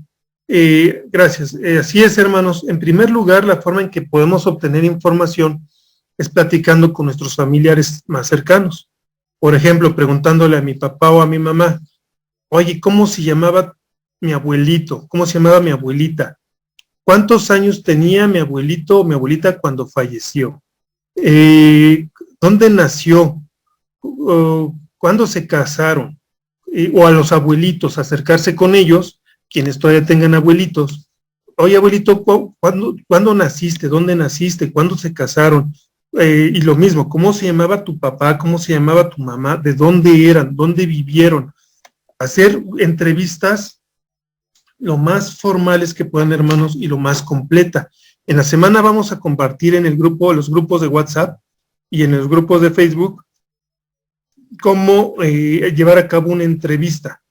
Gracias. Así es, hermanos. En primer lugar, la forma en que podemos obtener información es platicando con nuestros familiares más cercanos. Por ejemplo, preguntándole a mi papá o a mi mamá, oye, ¿cómo se llamaba mi abuelito? ¿Cómo se llamaba mi abuelita? ¿Cuántos años tenía mi abuelito o mi abuelita cuando falleció? ¿Dónde nació? ¿Cuándo se casaron? O a los abuelitos, acercarse con ellos, quienes todavía tengan abuelitos. Oye, abuelito, ¿cuándo naciste? ¿Dónde naciste? ¿Cuándo se casaron? Y lo mismo, ¿cómo se llamaba tu papá? ¿Cómo se llamaba tu mamá? ¿De dónde eran? ¿Dónde vivieron? Hacer entrevistas lo más formales que puedan, hermanos, y lo más completa. En la semana vamos a compartir en el grupo, los grupos de WhatsApp y en los grupos de Facebook, cómo llevar a cabo una entrevista,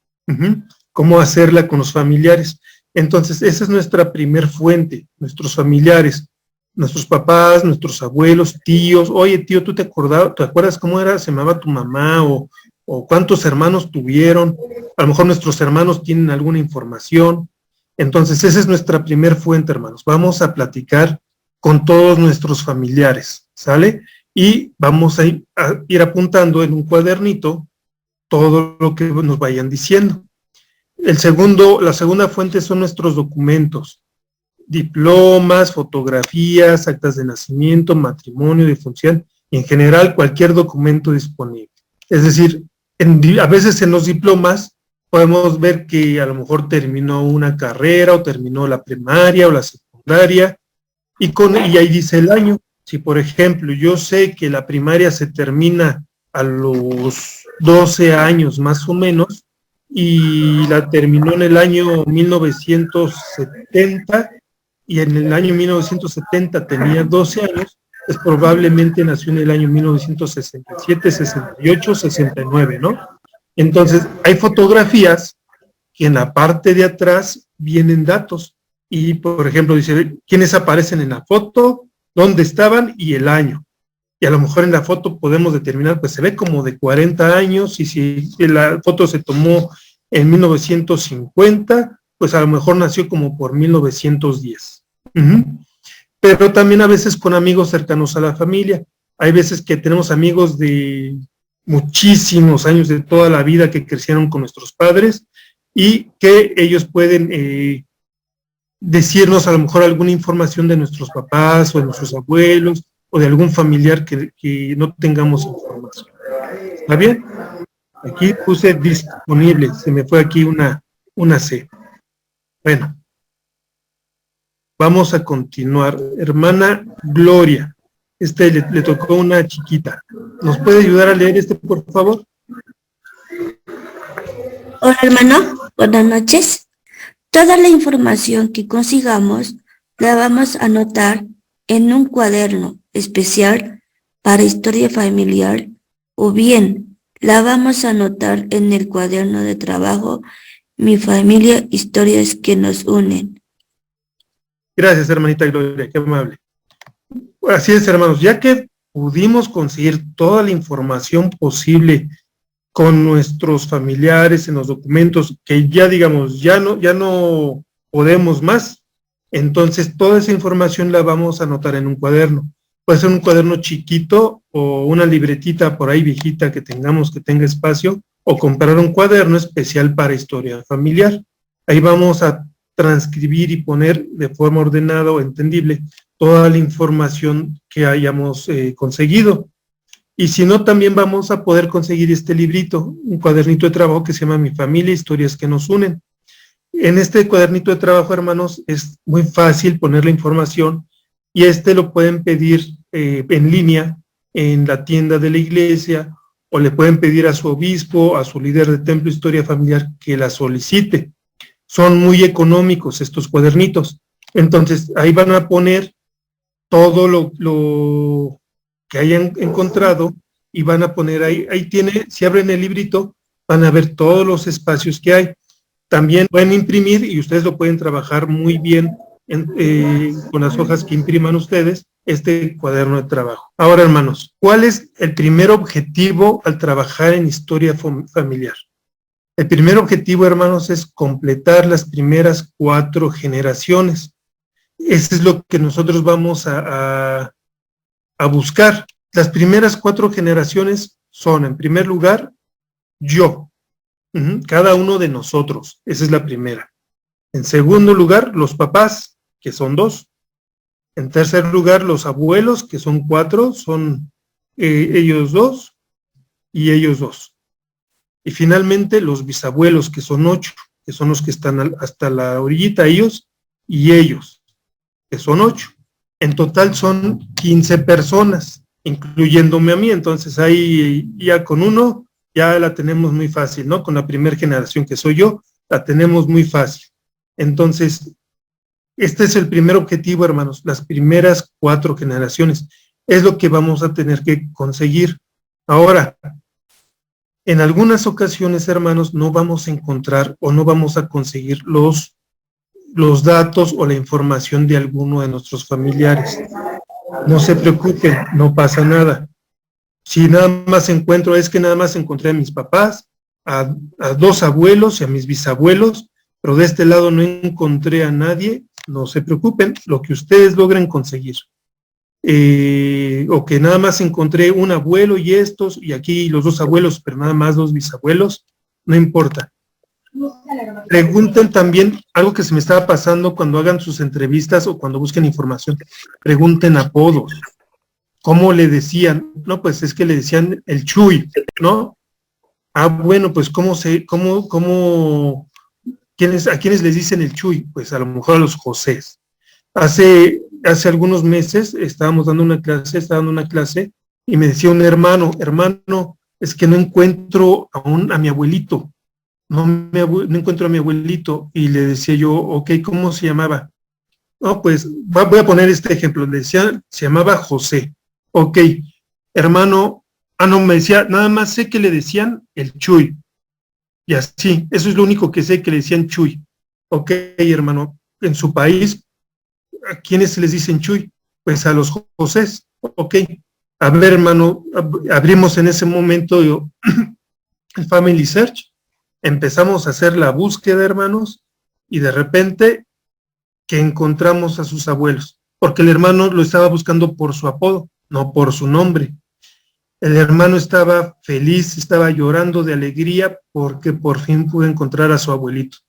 cómo hacerla con los familiares. Entonces, esa es nuestra primer fuente, nuestros familiares, nuestros papás, nuestros abuelos, tíos. Oye, tío, ¿tú te acuerdas cómo se llamaba tu mamá? O cuántos hermanos tuvieron. A lo mejor nuestros hermanos tienen alguna información. Entonces, esa es nuestra primer fuente, hermanos. Vamos a platicar con todos nuestros familiares, ¿sale? Y vamos a ir apuntando en un cuadernito todo lo que nos vayan diciendo. La segunda fuente son nuestros documentos, diplomas, fotografías, actas de nacimiento, matrimonio, defunción, y en general cualquier documento disponible. Es decir, a veces en los diplomas podemos ver que a lo mejor terminó una carrera o terminó la primaria o la secundaria, y ahí dice el año. Si, por ejemplo, yo sé que la primaria se termina a los 12 años más o menos, y la terminó en el año 1970, y en el año 1970 tenía 12 años, pues probablemente nació en el año 1967, 68, 69, ¿no? Entonces, hay fotografías que en la parte de atrás vienen datos, y, por ejemplo, dice, ¿quiénes aparecen en la foto? ¿Dónde estaban? Y el año. Y a lo mejor en la foto podemos determinar, pues se ve como de 40 años, y si la foto se tomó en 1950, pues a lo mejor nació como por 1910. Pero también a veces con amigos cercanos a la familia. Hay veces que tenemos amigos de muchísimos años, de toda la vida, que crecieron con nuestros padres, y que ellos pueden decirnos a lo mejor alguna información de nuestros papás o de nuestros abuelos o de algún familiar que no tengamos información. ¿Está bien? Aquí puse disponible, se me fue aquí una C. Bueno, vamos a continuar. Hermana Gloria, le tocó una chiquita. ¿Nos puede ayudar a leer por favor? Hola, hermano, buenas noches. Toda la información que consigamos la vamos a anotar en un cuaderno especial para historia familiar, o bien la vamos a anotar en el cuaderno de trabajo Mi Familia, Historias que nos unen. Gracias, hermanita Gloria, qué amable. Así es, hermanos, ya que pudimos conseguir toda la información posible con nuestros familiares en los documentos, que ya digamos, ya no podemos más, entonces toda esa información la vamos a anotar en un cuaderno. Puede ser un cuaderno chiquito o una libretita por ahí viejita que tengamos, que tenga espacio, o comprar un cuaderno especial para historia familiar. Ahí vamos a transcribir y poner de forma ordenada o entendible toda la información que hayamos conseguido. Y si no, también vamos a poder conseguir este librito, un cuadernito de trabajo que se llama Mi Familia, Historias que nos unen. En este cuadernito de trabajo, hermanos, es muy fácil poner la información y lo pueden pedir en línea en la tienda de la iglesia, o le pueden pedir a su obispo, a su líder de templo Historia Familiar que la solicite. Son muy económicos estos cuadernitos. Entonces, ahí van a poner todo lo que hayan encontrado y van a poner ahí tiene, si abren el librito, van a ver todos los espacios que hay. También pueden imprimir y ustedes lo pueden trabajar muy bien con las hojas que impriman ustedes, este cuaderno de trabajo. Ahora, hermanos, ¿cuál es el primer objetivo al trabajar en historia familiar? El primer objetivo, hermanos, es completar las primeras 4 generaciones. Eso es lo que nosotros vamos a buscar. Las primeras 4 generaciones son, en primer lugar, yo. Cada uno de nosotros. Esa es la primera. En segundo lugar, los papás, que son 2. En tercer lugar, los abuelos, que son 4, son ellos 2 y ellos 2. Y finalmente los bisabuelos, que son 8, que son los que están hasta la orillita, ellos y ellos, que son 8. En total son 15 personas, incluyéndome a mí. Entonces ahí ya con uno ya la tenemos muy fácil, ¿no? Con la primera generación, que soy yo, la tenemos muy fácil. Entonces, este es el primer objetivo, hermanos, las primeras 4 generaciones. Es lo que vamos a tener que conseguir. Ahora, en algunas ocasiones, hermanos, no vamos a encontrar o no vamos a conseguir los datos o la información de alguno de nuestros familiares. No se preocupen, no pasa nada. Si nada más encuentro, es que nada más encontré a mis papás, a 2 abuelos y a mis bisabuelos, pero de este lado no encontré a nadie, no se preocupen, lo que ustedes logren conseguir. O que nada más encontré un abuelo y y aquí los 2 abuelos, pero nada más 2 bisabuelos, no importa. Pregunten también, algo que se me estaba pasando cuando hagan sus entrevistas o cuando busquen información, pregunten apodos. ¿Cómo le decían? No, pues es que le decían el Chuy, ¿no? Ah, bueno, pues ¿a quiénes les dicen el Chuy? Pues a lo mejor a los Josés. Hace algunos meses estaba dando una clase y me decía un hermano, es que no encuentro a mi abuelito, no encuentro a mi abuelito, y le decía yo, ok, ¿cómo se llamaba? No, pues voy a poner este ejemplo, le decía, se llamaba José. Ok, hermano, no, me decía, nada más sé que le decían el Chuy, y así, eso es lo único que sé, que le decían Chuy. Ok, hermano, en su país, ¿a quiénes les dicen Chuy? Pues a los Josés. Ok, a ver, hermano, abrimos en ese momento el Family Search, empezamos a hacer la búsqueda, hermanos, y de repente que encontramos a sus abuelos, porque el hermano lo estaba buscando por su apodo, no por su nombre. El hermano estaba feliz, estaba llorando de alegría porque por fin pudo encontrar a su abuelito.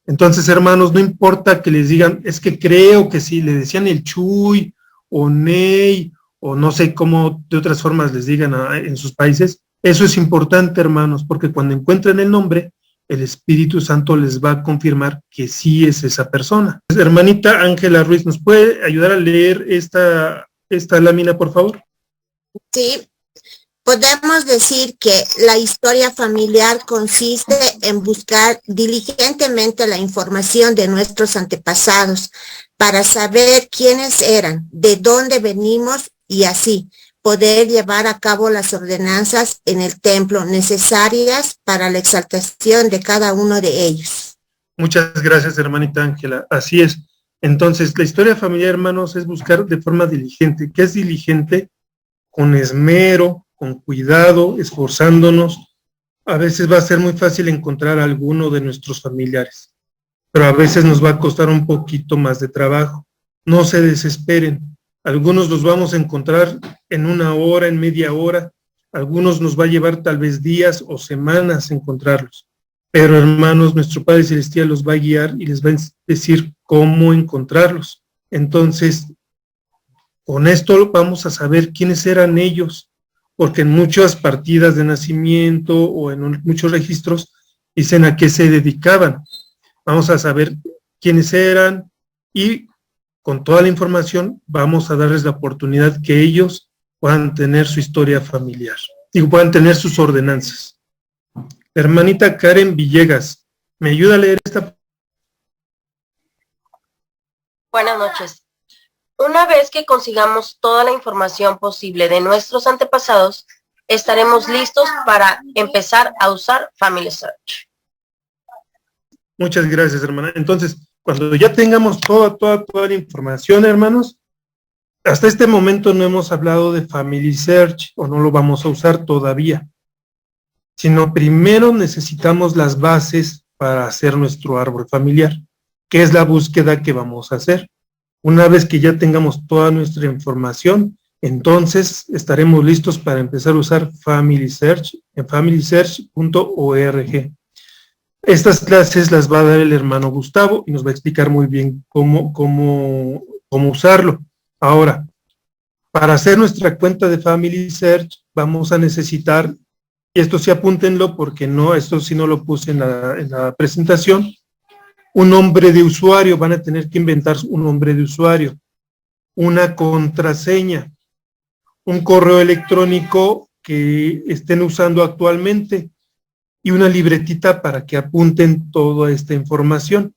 Entonces, hermanos, no importa que les digan, es que creo que sí, le decían el Chuy o Ney, o no sé cómo de otras formas les digan en sus países, eso es importante, hermanos, porque cuando encuentren el nombre, el Espíritu Santo les va a confirmar que sí es esa persona. Hermanita Ángela Ruiz, ¿nos puede ayudar a leer esta lámina, por favor? Sí, podemos decir que la historia familiar consiste en buscar diligentemente la información de nuestros antepasados para saber quiénes eran, de dónde venimos y así poder llevar a cabo las ordenanzas en el templo necesarias para la exaltación de cada uno de ellos. Muchas gracias, hermanita Ángela. Así es. Entonces, la historia familiar, hermanos, es buscar de forma diligente. ¿Qué es diligente? Con esmero, con cuidado, esforzándonos. A veces va a ser muy fácil encontrar a alguno de nuestros familiares, pero a veces nos va a costar un poquito más de trabajo. No se desesperen. Algunos los vamos a encontrar en 1 hora, en media hora. Algunos nos va a llevar tal vez días o semanas encontrarlos. Pero hermanos, nuestro Padre Celestial los va a guiar y les va a decir cómo encontrarlos. Entonces, con esto vamos a saber quiénes eran ellos, porque en muchas partidas de nacimiento o en muchos registros dicen a qué se dedicaban. Vamos a saber quiénes eran y con toda la información vamos a darles la oportunidad que ellos puedan tener su historia familiar y puedan tener sus ordenanzas. Hermanita Karen Villegas, ¿me ayuda a leer esta? Buenas noches. Una vez que consigamos toda la información posible de nuestros antepasados, estaremos listos para empezar a usar Family Search. Muchas gracias, hermana. Entonces, cuando ya tengamos toda la información, hermanos, hasta este momento no hemos hablado de Family Search, o no lo vamos a usar todavía, sino primero necesitamos las bases para hacer nuestro árbol familiar, que es la búsqueda que vamos a hacer. Una vez que ya tengamos toda nuestra información, entonces estaremos listos para empezar a usar Family Search en familysearch.org. Estas clases las va a dar el hermano Gustavo y nos va a explicar muy bien cómo usarlo. Ahora, para hacer nuestra cuenta de Family Search vamos a necesitar, y esto sí apúntenlo porque no, esto sí no lo puse en la presentación, un nombre de usuario. Van a tener que inventar un nombre de usuario, una contraseña, un correo electrónico que estén usando actualmente y una libretita para que apunten toda esta información.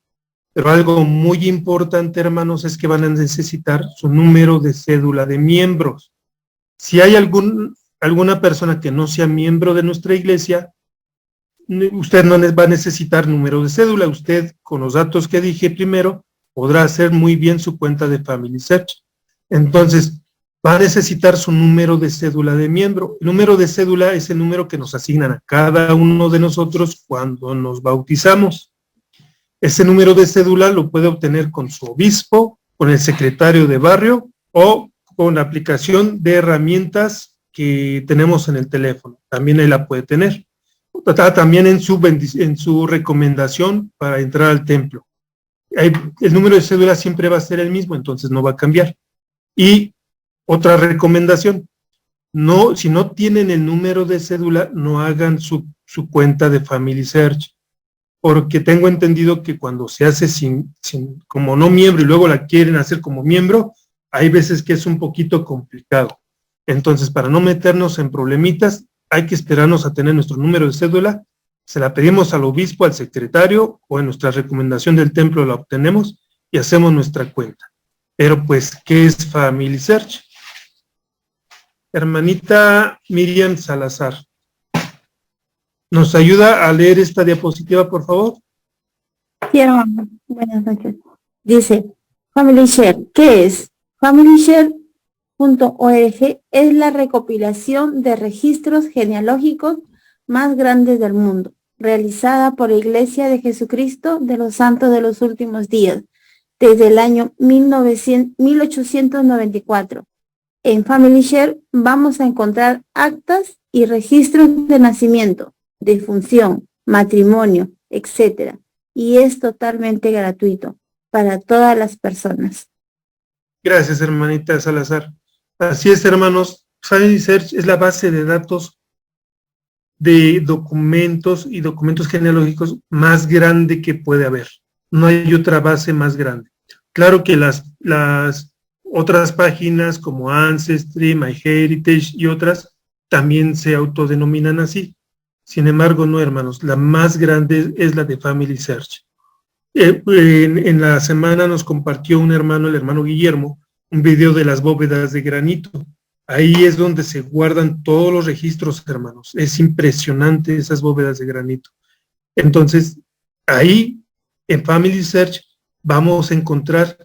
Pero algo muy importante, hermanos, es que van a necesitar su número de cédula de miembros. Si hay alguna persona que no sea miembro de nuestra iglesia, usted no va a necesitar número de cédula. Usted, con los datos que dije primero, podrá hacer muy bien su cuenta de Family Search. Entonces, va a necesitar su número de cédula de miembro. El número de cédula es el número que nos asignan a cada uno de nosotros cuando nos bautizamos. Ese número de cédula lo puede obtener con su obispo, con el secretario de barrio o con la aplicación de herramientas que tenemos en el teléfono. También ahí la puede tener. También en su recomendación para entrar al templo. El número de cédula siempre va a ser el mismo, entonces no va a cambiar. Y otra recomendación, si no tienen el número de cédula, no hagan su cuenta de Family Search, porque tengo entendido que cuando se hace como no miembro y luego la quieren hacer como miembro, hay veces que es un poquito complicado. Entonces, para no meternos en problemitas, hay que esperarnos a tener nuestro número de cédula, se la pedimos al obispo, al secretario, o en nuestra recomendación del templo la obtenemos y hacemos nuestra cuenta. Pero pues, ¿qué es Family Search? Hermanita Miriam Salazar, ¿nos ayuda a leer esta diapositiva, por favor? Sí, hermano. Buenas noches. Dice, Family Share, ¿qué es? FamilyShare.org es la recopilación de registros genealógicos más grandes del mundo, realizada por la Iglesia de Jesucristo de los Santos de los Últimos Días, desde el año 1894. En FamilyShare vamos a encontrar actas y registros de nacimiento, defunción, matrimonio, etc. Y es totalmente gratuito para todas las personas. Gracias, hermanita Salazar. Así es, hermanos. Family Search es la base de datos de documentos y documentos genealógicos más grande que puede haber. No hay otra base más grande. Claro que las otras páginas como Ancestry, MyHeritage y otras también se autodenominan así. Sin embargo, no, hermanos, la más grande es la de Family Search. En la semana nos compartió un hermano, el hermano Guillermo, un video de las bóvedas de granito. Ahí es donde se guardan todos los registros, hermanos. Es impresionante esas bóvedas de granito. Entonces, ahí en Family Search vamos a encontrar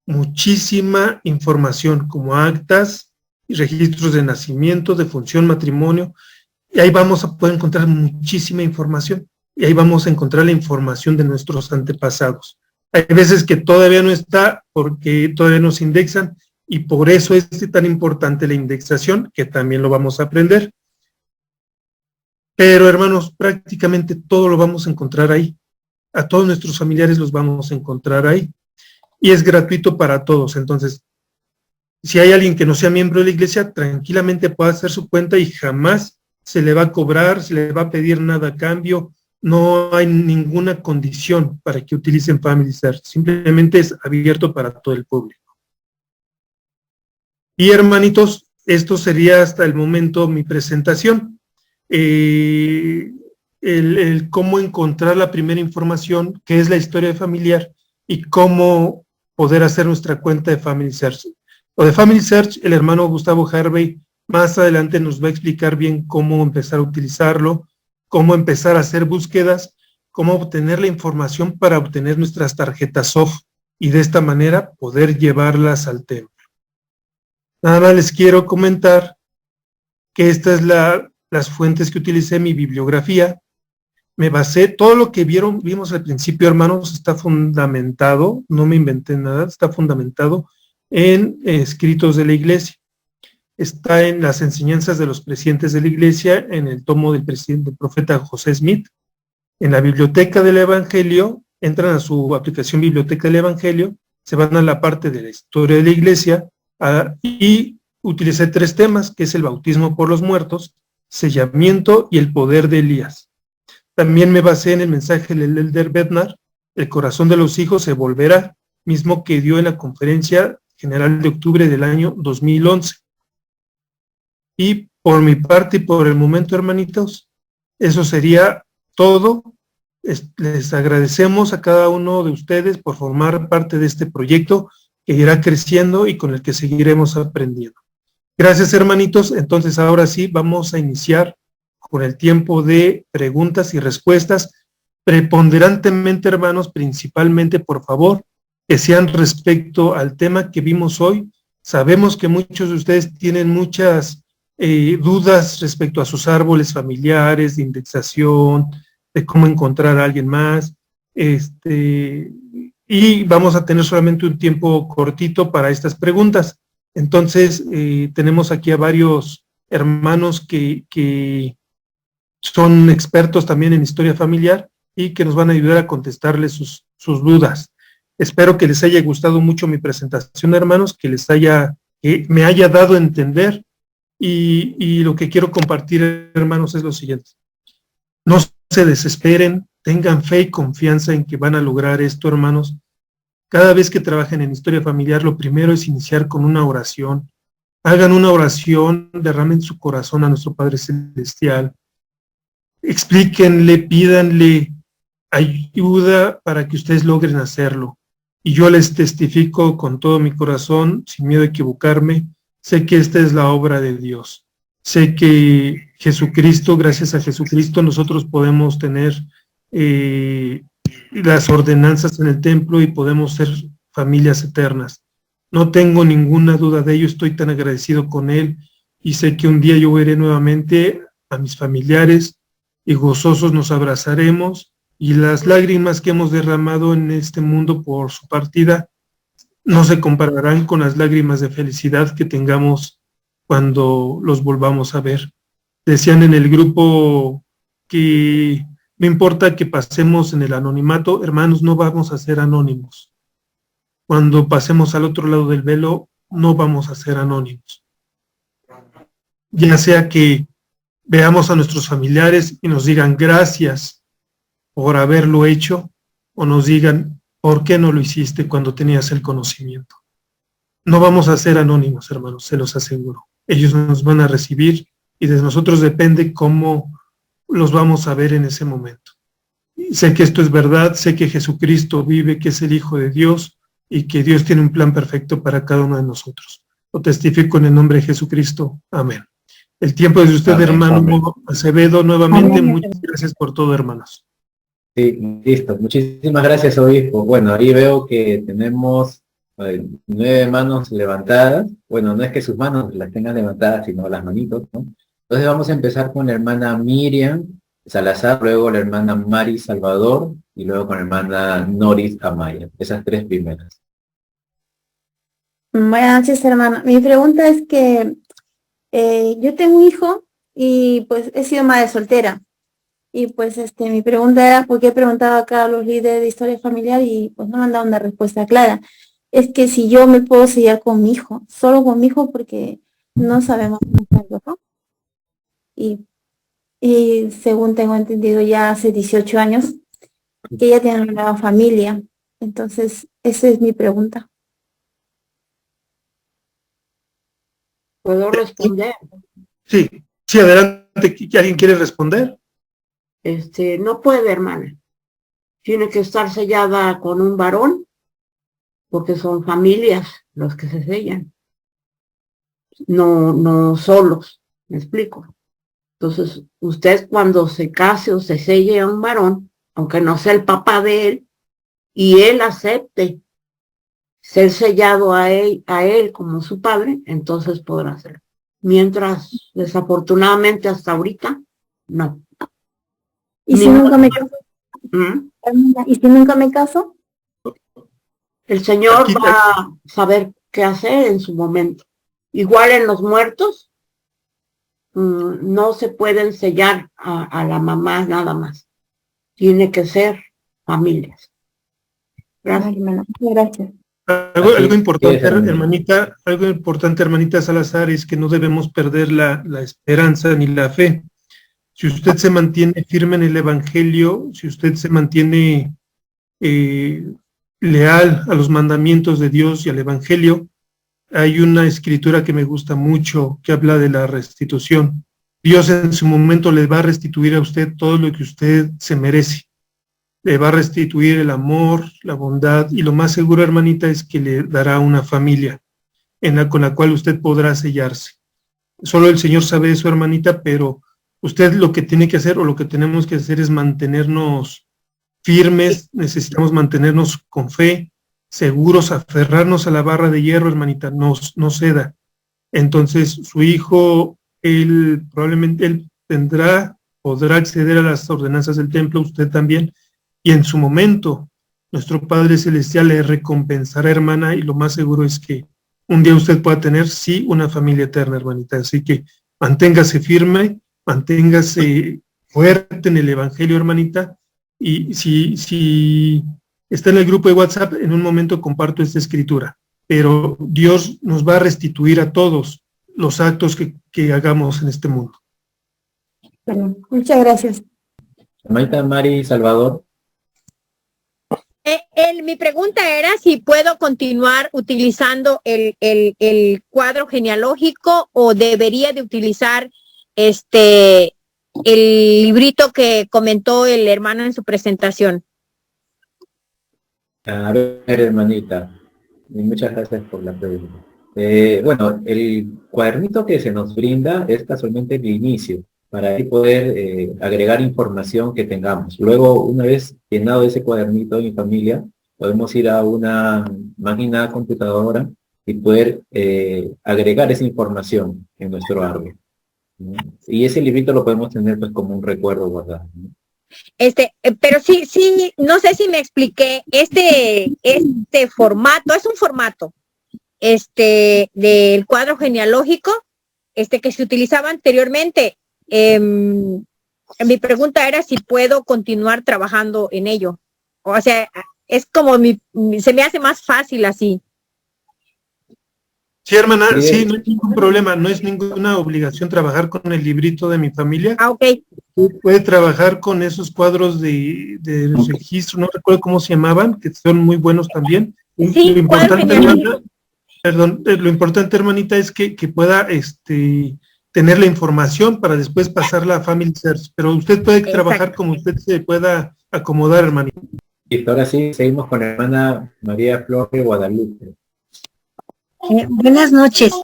muchísima información, como actas y registros de nacimiento, defunción, matrimonio, y ahí vamos a poder encontrar muchísima información, y ahí vamos a encontrar la información de nuestros antepasados. Hay veces que todavía no está porque todavía no se indexan, y por eso es tan importante la indexación, que también lo vamos a aprender. Pero hermanos, prácticamente todo lo vamos a encontrar ahí. A todos nuestros familiares los vamos a encontrar ahí. Y es gratuito para todos. Entonces, si hay alguien que no sea miembro de la iglesia, tranquilamente puede hacer su cuenta y jamás se le va a cobrar, se le va a pedir nada a cambio. No hay ninguna condición para que utilicen Family Search. Simplemente es abierto para todo el público. Y hermanitos, esto sería hasta el momento mi presentación. El cómo encontrar la primera información, qué es la historia familiar y cómo poder hacer nuestra cuenta de Family Search. O de Family Search, el hermano Gustavo Harvey más adelante nos va a explicar bien cómo empezar a utilizarlo, cómo empezar a hacer búsquedas, cómo obtener la información para obtener nuestras tarjetas soft y de esta manera poder llevarlas al templo. Nada más les quiero comentar que estas es las fuentes que utilicé, mi bibliografía. Me basé, todo lo que vimos al principio, hermanos, está fundamentado, no me inventé nada, está fundamentado en escritos de la iglesia. Está en las enseñanzas de los presidentes de la iglesia, en el tomo del profeta José Smith, en la biblioteca del Evangelio, entran a su aplicación Biblioteca del Evangelio, se van a la parte de la historia de la iglesia, y utilicé 3 temas, que es el bautismo por los muertos, sellamiento y el poder de Elías. También me basé en el mensaje del Elder Bednar, el corazón de los hijos se volverá, mismo que dio en la conferencia general de octubre del año 2011. Y por mi parte y por el momento, hermanitos, eso sería todo. Les agradecemos a cada uno de ustedes por formar parte de este proyecto que irá creciendo y con el que seguiremos aprendiendo. Gracias, hermanitos. Entonces, ahora sí, vamos a iniciar con el tiempo de preguntas y respuestas. Preponderantemente, hermanos, principalmente, por favor, que sean respecto al tema que vimos hoy. Sabemos que muchos de ustedes tienen muchas dudas respecto a sus árboles familiares, de indexación, de cómo encontrar a alguien más, y vamos a tener solamente un tiempo cortito para estas preguntas. Entonces, tenemos aquí a varios hermanos que son expertos también en historia familiar y que nos van a ayudar a contestarles sus dudas. Espero que les haya gustado mucho mi presentación, hermanos, que me haya dado a entender, y lo que quiero compartir, hermanos, es lo siguiente. No se desesperen, tengan fe y confianza en que van a lograr esto, hermanos. Cada vez que trabajen en historia familiar, lo primero es iniciar con una oración. Hagan una oración, derramen su corazón a nuestro Padre Celestial. Explíquenle, pídanle ayuda para que ustedes logren hacerlo. Y yo les testifico con todo mi corazón, sin miedo a equivocarme, sé que esta es la obra de Dios. Sé que Jesucristo, gracias a Jesucristo, nosotros podemos tener las ordenanzas en el templo y podemos ser familias eternas. No tengo ninguna duda de ello, estoy tan agradecido con Él y sé que un día yo veré nuevamente a mis familiares y gozosos nos abrazaremos, y las lágrimas que hemos derramado en este mundo por su partida no se compararán con las lágrimas de felicidad que tengamos cuando los volvamos a ver. Decían en el grupo que no importa que pasemos en el anonimato, hermanos, no vamos a ser anónimos. Cuando pasemos al otro lado del velo, no vamos a ser anónimos. Ya sea que veamos a nuestros familiares y nos digan gracias por haberlo hecho, o nos digan ¿por qué no lo hiciste cuando tenías el conocimiento? No vamos a ser anónimos, hermanos, se los aseguro. Ellos nos van a recibir y de nosotros depende cómo los vamos a ver en ese momento. Y sé que esto es verdad, sé que Jesucristo vive, que es el Hijo de Dios y que Dios tiene un plan perfecto para cada uno de nosotros. Lo testifico en el nombre de Jesucristo. Amén. El tiempo es de usted, amén, hermano amén. Acevedo, nuevamente, amén. Muchas gracias por todo, hermanos. Sí, listo. Muchísimas gracias, obispo. Bueno, ahí veo que tenemos 9 manos levantadas. Bueno, no es que sus manos las tengan levantadas, sino las manitos, ¿no? Entonces vamos a empezar con la hermana Miriam Salazar, luego la hermana Mari Salvador y luego con la hermana Noris Amaya. Esas 3 primeras. Buenas noches, hermano. Mi pregunta es que yo tengo un hijo y pues he sido madre soltera. Y pues mi pregunta era, porque he preguntado acá a los líderes de historia familiar y pues no me han dado una respuesta clara. Es que si yo me puedo sellar con mi hijo, solo con mi hijo, porque no sabemos mucho, ¿no? Y según tengo entendido ya hace 18 años que ella tiene una nueva familia. Entonces, esa es mi pregunta. ¿Puedo responder? Sí, sí, adelante. ¿Alguien quiere responder? No puede, hermana. Tiene que estar sellada con un varón, porque son familias los que se sellan. No solos, ¿me explico? Entonces, usted cuando se case o se selle a un varón, aunque no sea el papá de él, y él acepte ser sellado a él como su padre, entonces podrá hacerlo. Mientras, desafortunadamente, hasta ahorita, no. ¿Y si nunca me caso? ¿Y si nunca me caso? El Señor va a saber qué hacer en su momento. Igual en los muertos, no se pueden sellar a la mamá nada más. Tiene que ser familias. Gracias. Gracias. Algo importante, hermanita Salazar, es que no debemos perder la esperanza ni la fe. Si usted se mantiene firme en el Evangelio, si usted se mantiene leal a los mandamientos de Dios y al Evangelio, hay una escritura que me gusta mucho que habla de la restitución. Dios en su momento le va a restituir a usted todo lo que usted se merece. Le va a restituir el amor, la bondad, y lo más seguro, hermanita, es que le dará una familia con la cual usted podrá sellarse. Solo el Señor sabe eso, hermanita, pero usted lo que tiene que hacer o lo que tenemos que hacer es mantenernos firmes, necesitamos mantenernos con fe, seguros, aferrarnos a la barra de hierro, hermanita, no ceda. Entonces, su hijo, probablemente él podrá acceder a las ordenanzas del templo, usted también, y en su momento nuestro Padre Celestial le recompensará, hermana, y lo más seguro es que un día usted pueda tener, sí, una familia eterna, hermanita. Así que manténgase firme, manténgase fuerte en el Evangelio, hermanita, y si está en el grupo de WhatsApp, en un momento comparto esta escritura, pero Dios nos va a restituir a todos los actos que hagamos en este mundo. Bueno, muchas gracias. Hermanita Mari Salvador. Mi pregunta era si puedo continuar utilizando el cuadro genealógico o debería de utilizar el librito que comentó el hermano en su presentación. A ver, hermanita, y muchas gracias por la pregunta. Bueno, el cuadernito que se nos brinda es casualmente el inicio, para poder agregar información que tengamos. Luego, una vez llenado ese cuadernito en mi familia, podemos ir a una máquina computadora y poder agregar esa información en nuestro árbol. Y ese librito lo podemos tener pues como un recuerdo guardado, ¿no? Pero sí, no sé si me expliqué, este formato, es un formato, del cuadro genealógico, que se utilizaba anteriormente. Mi pregunta era si puedo continuar trabajando en ello. O sea, es como se me hace más fácil así. Sí, hermana, sí, no hay ningún problema, no es ninguna obligación trabajar con el librito de mi familia. Ah, ok. Puede trabajar con esos cuadros de registro, no recuerdo cómo se llamaban, que son muy buenos también. Sí, lo importante, hermana, lo importante, hermanita, es que pueda tener la información para después pasarla a Family Search, pero usted puede trabajar como usted se pueda acomodar, hermanita. Y ahora sí, seguimos con la hermana María Flor de Guadalupe. Buenas noches.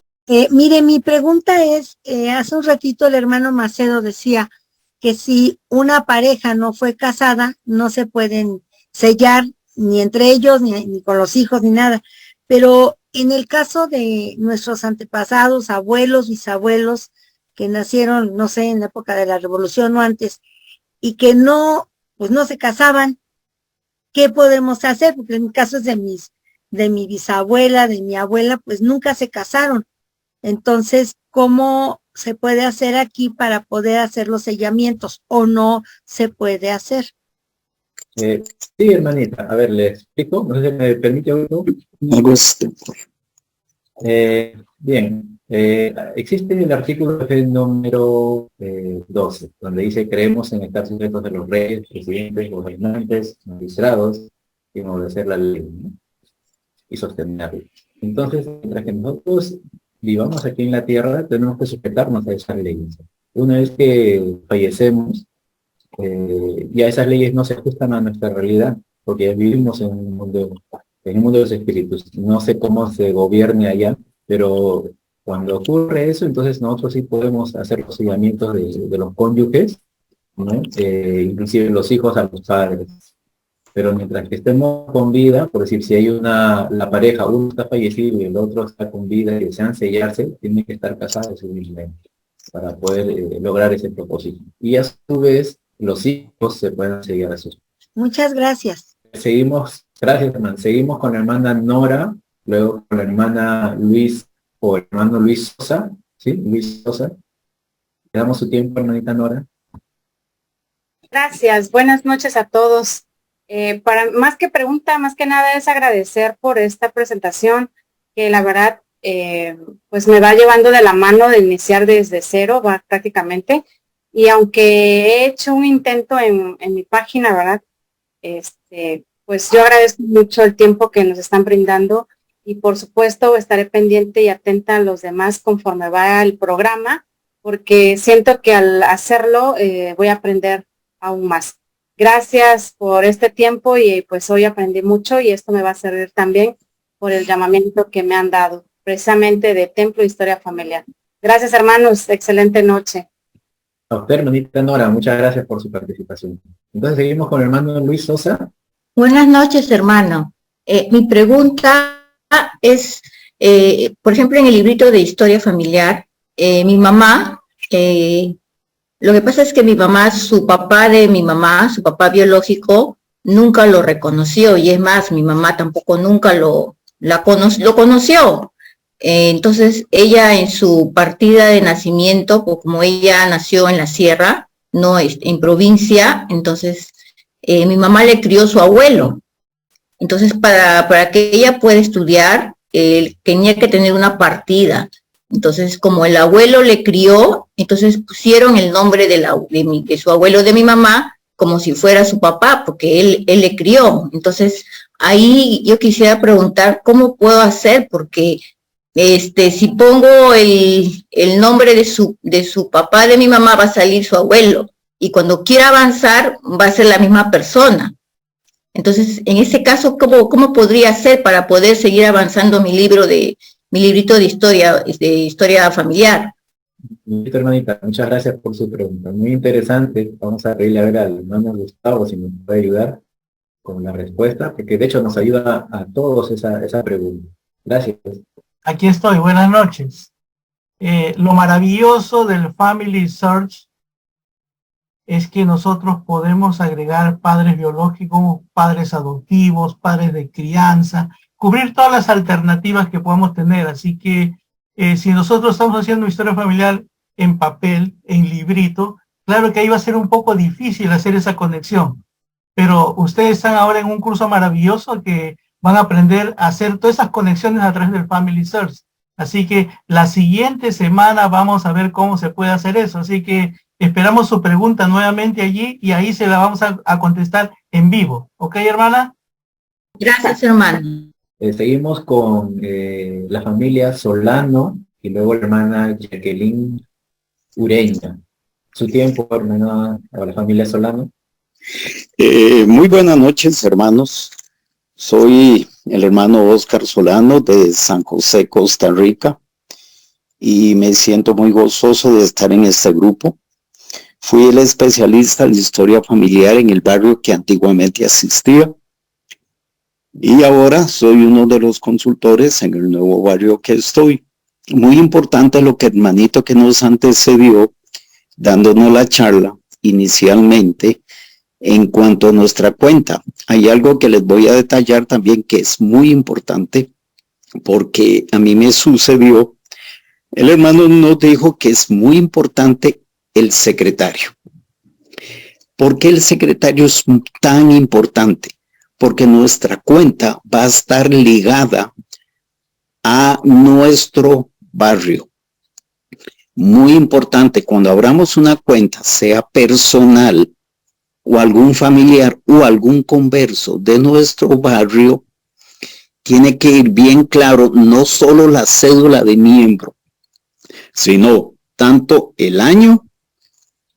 Mire, mi pregunta es, hace un ratito el hermano Macedo decía que si una pareja no fue casada, no se pueden sellar ni entre ellos, ni con los hijos, ni nada. Pero en el caso de nuestros antepasados, abuelos, bisabuelos, que nacieron, no sé, en la época de la Revolución o antes, y que pues no se casaban, ¿qué podemos hacer? Porque en mi caso es de mi bisabuela, de mi abuela, pues nunca se casaron. Entonces, ¿cómo se puede hacer aquí para poder hacer los sellamientos o no se puede hacer? Sí, hermanita, a ver, le explico, no sé si me permite oírlo. Bien, existe el artículo de fe número 12, donde dice: creemos en estar sujetos de los reyes, presidentes, gobernantes, magistrados, y en obedecer la ley, ¿no? Y sostenerla. Entonces, mientras que nosotros vivamos aquí en la tierra, tenemos que sujetarnos a esas leyes. Una vez que fallecemos, ya esas leyes no se ajustan a nuestra realidad, porque ya vivimos en un mundo de los espíritus. No sé cómo se gobierne allá, pero cuando ocurre eso, entonces nosotros sí podemos hacer los seguimientos de los cónyuges, ¿no? Inclusive los hijos a los padres. Pero mientras que estemos con vida, por decir, si hay la pareja, uno está fallecido y el otro está con vida y desean sellarse, tienen que estar casados civilmente para poder lograr ese propósito. Y a su vez, los hijos se pueden sellar a sus. Muchas gracias. Seguimos, gracias, hermano. Seguimos con la hermana Nora, luego con la hermana Luis, o el hermano Luis Sosa, ¿sí? Luis Sosa. Le damos su tiempo, hermanita Nora. Gracias, buenas noches a todos. Para más que pregunta, más que nada es agradecer por esta presentación, que la verdad, pues me va llevando de la mano de iniciar desde cero, prácticamente. Y aunque he hecho un intento en mi página, ¿verdad? Pues yo agradezco mucho el tiempo que nos están brindando y por supuesto estaré pendiente y atenta a los demás conforme va el programa, porque siento que al hacerlo voy a aprender aún más. Gracias por este tiempo y pues hoy aprendí mucho y esto me va a servir también por el llamamiento que me han dado, precisamente de Templo Historia Familiar. Gracias, hermanos, excelente noche. A usted, hermanita Nora, muchas gracias por su participación. Entonces seguimos con el hermano Luis Sosa. Buenas noches, hermano. Mi pregunta es, por ejemplo, en el librito de historia familiar, mi mamá, lo que pasa es que mi mamá, su papá de mi mamá, su papá biológico, nunca lo reconoció, y es más, mi mamá tampoco nunca lo conoció. Entonces, ella en su partida de nacimiento, pues como ella nació en la sierra, no en provincia, entonces mi mamá le crió su abuelo. Entonces, para que ella pueda estudiar, tenía que tener una partida. Entonces, como el abuelo le crió, entonces pusieron el nombre de su abuelo de mi mamá como si fuera su papá, porque él le crió. Entonces, ahí yo quisiera preguntar, ¿cómo puedo hacer? Porque si pongo el nombre de su papá de mi mamá, va a salir su abuelo, y cuando quiera avanzar va a ser la misma persona. Entonces, en ese caso, ¿cómo podría hacer para poder seguir avanzando mi librito de historia familiar? Hermanita, muchas gracias por su pregunta, muy interesante. Vamos a pedirle a ver al hermano Gustavo si nos puede ayudar con la respuesta, porque de hecho nos ayuda a todos esa pregunta. Gracias. Aquí estoy, buenas noches. Lo maravilloso del Family Search es que nosotros podemos agregar padres biológicos, padres adoptivos, padres de crianza, cubrir todas las alternativas que podamos tener. Así que si nosotros estamos haciendo historia familiar en papel, en librito, claro que ahí va a ser un poco difícil hacer esa conexión. Pero ustedes están ahora en un curso maravilloso que van a aprender a hacer todas esas conexiones a través del Family Search. Así que la siguiente semana vamos a ver cómo se puede hacer eso. Así que esperamos su pregunta nuevamente allí y ahí se la vamos a contestar en vivo. ¿Ok, hermana? Gracias, hermano. Seguimos con la familia Solano y luego la hermana Jacqueline Ureña. Su tiempo, hermana, a la familia Solano. Muy buenas noches, hermanos. Soy el hermano Oscar Solano de San José, Costa Rica, y me siento muy gozoso de estar en este grupo. Fui el especialista en historia familiar en el barrio que antiguamente asistía, y ahora soy uno de los consultores en el nuevo barrio que estoy. Muy importante lo que el hermanito que nos antecedió, dándonos la charla inicialmente, en cuanto a nuestra cuenta. Hay algo que les voy a detallar también que es muy importante, porque a mí me sucedió El hermano nos dijo que es muy importante el secretario. ¿Por qué el secretario es tan importante? Porque nuestra cuenta va a estar ligada a nuestro barrio. Muy importante, cuando abramos una cuenta, sea personal o algún familiar o algún converso de nuestro barrio, tiene que ir bien claro no solo la cédula de miembro, sino tanto el año,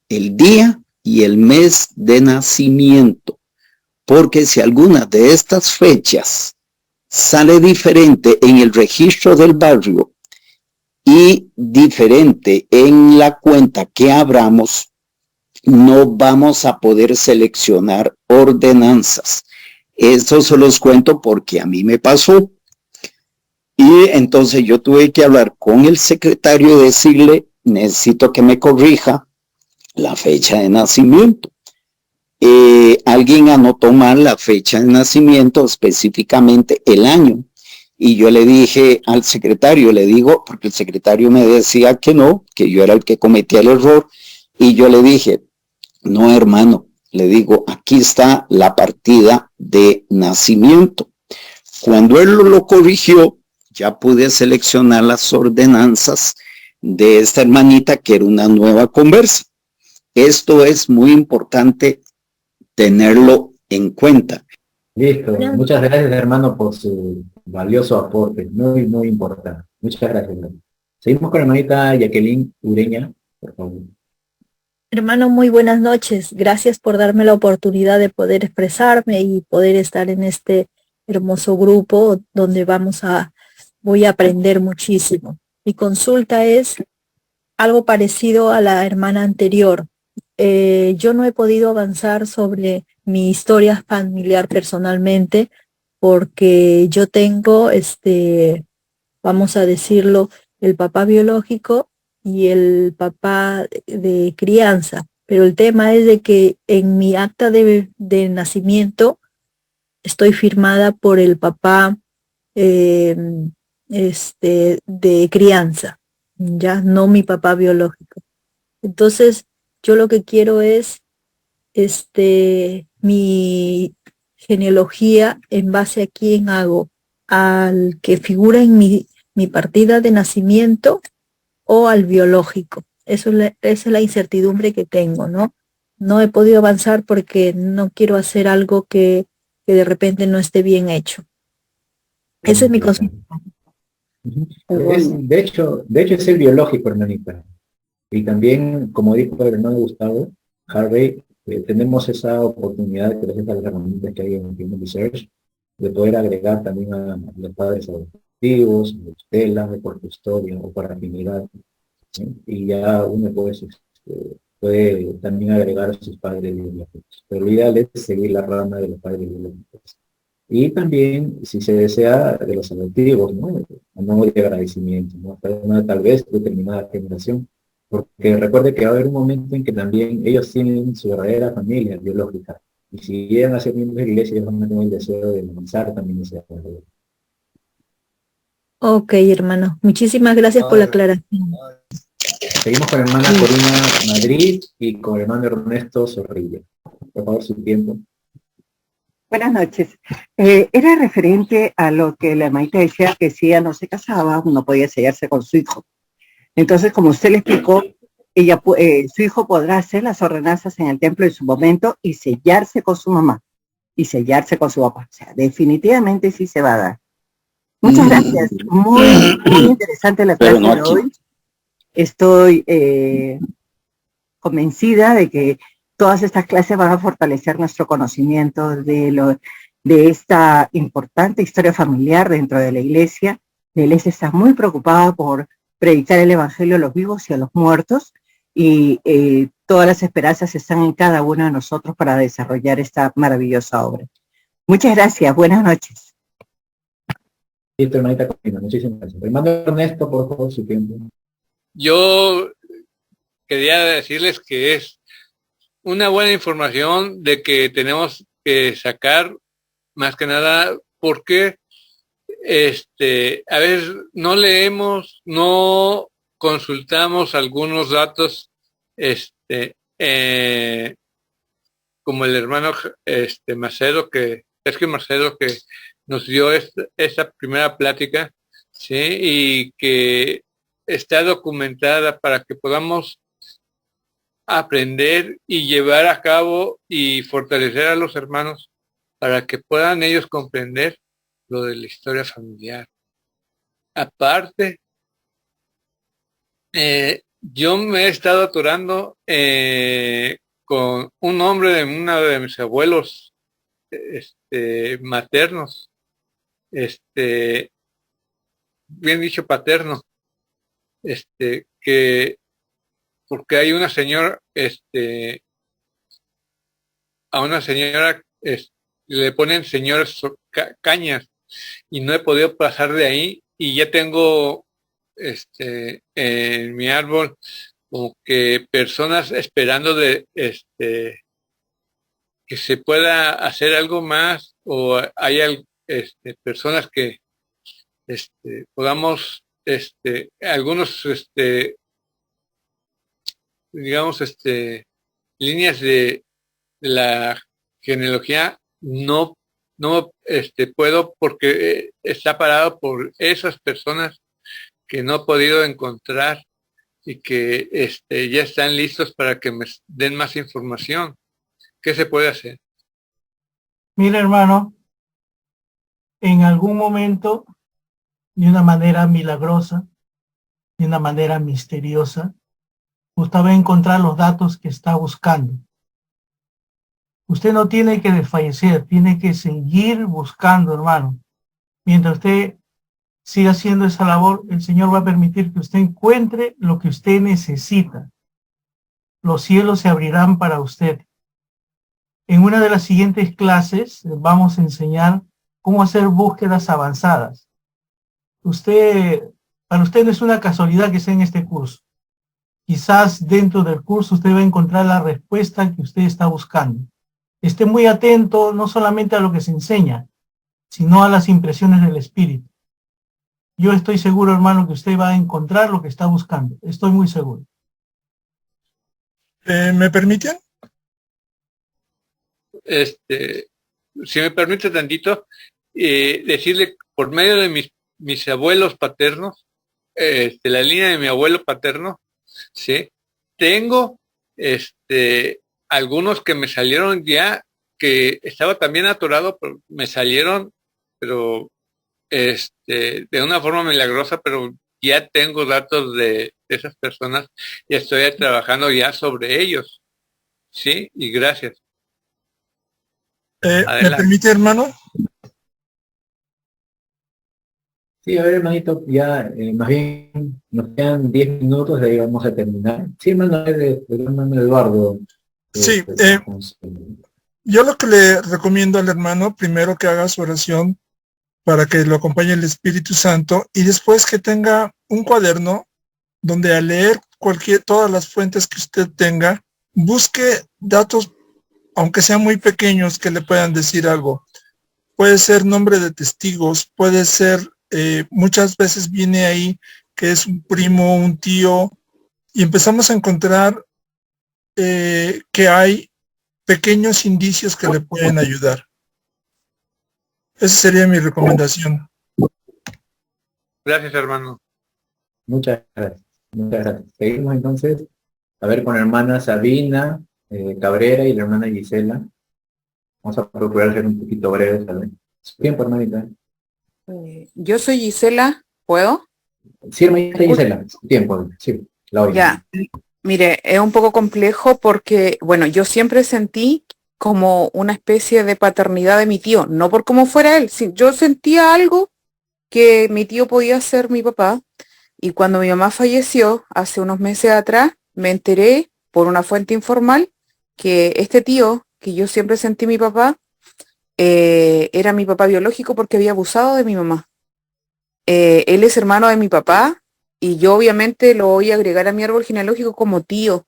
el día y el mes de nacimiento. Porque si alguna de estas fechas sale diferente en el registro del barrio y diferente en la cuenta que abramos, no vamos a poder seleccionar ordenanzas. Esto se los cuento porque a mí me pasó. Y entonces yo tuve que hablar con el secretario y decirle, necesito que me corrija la fecha de nacimiento. Alguien anotó mal la fecha de nacimiento, específicamente el año. Y yo le dije al secretario, le digo, porque el secretario me decía que no, que yo era el que cometía el error. Y yo le dije, no, hermano, le digo, aquí está la partida de nacimiento. Cuando él lo corrigió, ya pude seleccionar las ordenanzas de esta hermanita que era una nueva conversa. Esto es muy importante tenerlo en cuenta. Listo. Muchas gracias, hermano, por su valioso aporte. Muy, muy importante. Muchas gracias, hermano. Seguimos con la hermanita Jacqueline Ureña, por favor. Hermano, muy buenas noches. Gracias por darme la oportunidad de poder expresarme y poder estar en este hermoso grupo donde voy a aprender muchísimo. Mi consulta es algo parecido a la hermana anterior. Yo no he podido avanzar sobre mi historia familiar personalmente porque yo tengo, vamos a decirlo, el papá biológico y el papá de crianza. Pero el tema es de que en mi acta de nacimiento estoy firmada por el papá de crianza, ya no mi papá biológico. Entonces, yo lo que quiero es mi genealogía en base a quién hago, al que figura en mi partida de nacimiento o al biológico. Esa es la incertidumbre que tengo, ¿no? No he podido avanzar porque no quiero hacer algo que de repente no esté bien hecho. Esa es mi consulta. De hecho es el biológico, hermanita. Y también, como dijo el hermano Gustavo, Harvey, tenemos esa oportunidad, gracias a las herramientas que hay en Human Research, de poder agregar también a los padres adoptivos, de tutela, de por custodia o por afinidad. ¿Sí? Y ya uno puede también agregar a sus padres biológicos. Pero lo ideal es seguir la rama de los padres biológicos. Y también, si se desea, de los adoptivos, ¿no? A modo de agradecimiento, ¿no? Para una tal vez determinada generación. Porque recuerde que va a haber un momento en que también ellos tienen su verdadera familia biológica. Y si llegan a ser miembros de la iglesia, ellos van a tener el deseo de avanzar también ese familia. Ok, hermano. Muchísimas gracias por la aclaración. Seguimos con la hermana Corina Madrid y con el hermano Ernesto Zorrilla. Por favor, su tiempo. Buenas noches. Era referente a lo que la hermanita decía, que si ella no se casaba, no podía sellarse con su hijo. Entonces, como usted le explicó, su hijo podrá hacer las ordenanzas en el templo en su momento y sellarse con su mamá y sellarse con su papá. O sea, definitivamente sí se va a dar. Muchas gracias. Muy interesante la clase de hoy. Estoy convencida de que todas estas clases van a fortalecer nuestro conocimiento de esta importante historia familiar dentro de la iglesia. La iglesia está muy preocupada por predicar el evangelio a los vivos y a los muertos, y todas las esperanzas están en cada uno de nosotros para desarrollar esta maravillosa obra. Muchas gracias, buenas noches. Muchísimas gracias. Hermano Ernesto, por favor, su tiempo. Yo quería decirles que es una buena información de que tenemos que sacar, más que nada, porque a veces no leemos, no consultamos algunos datos, como el hermano Macedo, Sergio Macedo, que nos dio esta primera plática, ¿sí? Y que está documentada para que podamos aprender y llevar a cabo y fortalecer a los hermanos para que puedan ellos comprender lo de la historia familiar. Aparte, yo me he estado aturando con un nombre de uno de mis abuelos maternos, bien dicho paterno, que porque hay una señora, a una señora le ponen señores Cañas y no he podido pasar de ahí y ya tengo en mi árbol como que personas esperando de que se pueda hacer algo más o hay personas que podamos algunos digamos líneas de la genealogía no puedo porque está parado por esas personas que no he podido encontrar y que ya están listos para que me den más información. ¿Qué se puede hacer? Mira, hermano, en algún momento, de una manera milagrosa, de una manera misteriosa, usted va a encontrar los datos que está buscando. Usted no tiene que desfallecer, tiene que seguir buscando, hermano. Mientras usted siga haciendo esa labor, el Señor va a permitir que usted encuentre lo que usted necesita. Los cielos se abrirán para usted. En una de las siguientes clases vamos a enseñar cómo hacer búsquedas avanzadas. Para usted no es una casualidad que esté en este curso. Quizás dentro del curso usted va a encontrar la respuesta que usted está buscando. Esté muy atento no solamente a lo que se enseña, sino a las impresiones del Espíritu. Yo estoy seguro, hermano, que usted va a encontrar lo que está buscando. Estoy muy seguro. ¿Me permiten? Si me permite tantito, decirle por medio de mis abuelos paternos, la línea de mi abuelo paterno, ¿sí? Tengo algunos que me salieron ya, que estaba también atorado, pero me salieron, pero de una forma milagrosa, pero ya tengo datos de esas personas y estoy trabajando ya sobre ellos, ¿sí? Y gracias. ¿Me permite, hermano? Sí, a ver, hermanito, ya más bien nos quedan 10 minutos y ahí vamos a terminar. Sí, hermano Eduardo. Sí, yo lo que le recomiendo al hermano, primero que haga su oración para que lo acompañe el Espíritu Santo y después que tenga un cuaderno donde al leer todas las fuentes que usted tenga, busque datos, aunque sean muy pequeños, que le puedan decir algo. Puede ser nombre de testigos, puede ser, muchas veces viene ahí que es un primo, un tío, y empezamos a encontrar que hay pequeños indicios que le pueden ayudar. Esa sería mi recomendación. Gracias, hermano. Muchas gracias. Muchas gracias. Seguimos entonces, a ver, con la hermana Sabina Cabrera y la hermana Gisela. Vamos a procurar ser un poquito breves, tal vez. Tiempo, hermanita. Yo soy Gisela, ¿puedo? Sí, hermanita Gisela, tiempo, sí, la oigo. Ya, mire, es un poco complejo porque, bueno, yo siempre sentí como una especie de paternidad de mi tío, no por cómo fuera él, yo sentía algo que mi tío podía ser mi papá, y cuando mi mamá falleció hace unos meses atrás, me enteré por una fuente informal que este tío, que yo siempre sentí mi papá, era mi papá biológico porque había abusado de mi mamá. Él es hermano de mi papá y yo obviamente lo voy a agregar a mi árbol genealógico como tío,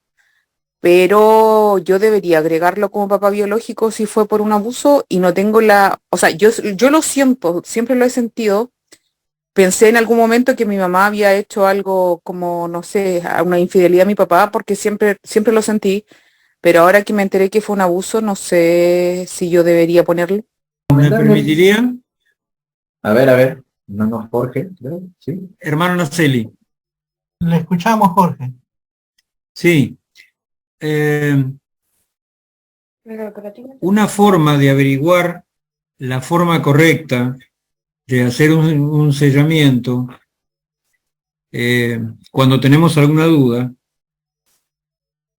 pero yo debería agregarlo como papá biológico si fue por un abuso y no tengo o sea, yo lo siento, siempre lo he sentido, pensé en algún momento que mi mamá había hecho algo como, no sé, una infidelidad a mi papá, porque siempre lo sentí, pero ahora que me enteré que fue un abuso, no sé si yo debería ponerlo. ¿Me permitiría? A ver, hermano Jorge, creo, ¿sí? Hermano Naceli. Le escuchamos, Jorge. Sí. Una forma de averiguar la forma correcta de hacer un sellamiento cuando tenemos alguna duda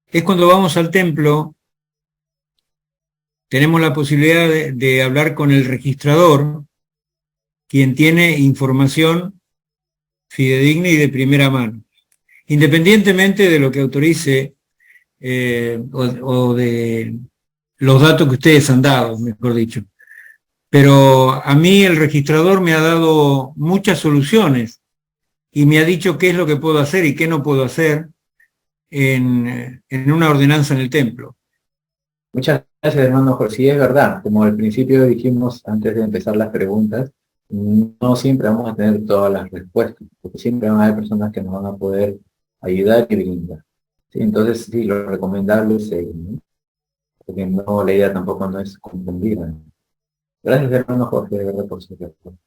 es cuando vamos al templo, tenemos la posibilidad de hablar con el registrador, quien tiene información fidedigna y de primera mano, independientemente de lo que autorice o de los datos que ustedes han dado, mejor dicho. Pero a mí el registrador me ha dado muchas soluciones y me ha dicho qué es lo que puedo hacer y qué no puedo hacer en una ordenanza en el templo. Muchas gracias, hermano Jorge. Sí, es verdad. Como al principio dijimos antes de empezar las preguntas, no siempre vamos a tener todas las respuestas, porque siempre van a haber personas que nos van a poder ayudar y brindar. ¿Sí? Entonces, sí, lo recomendable es seguir, ¿no? Porque no, la idea tampoco no es confundirla. Gracias, hermano Jorge, de verdad, por su respuesta.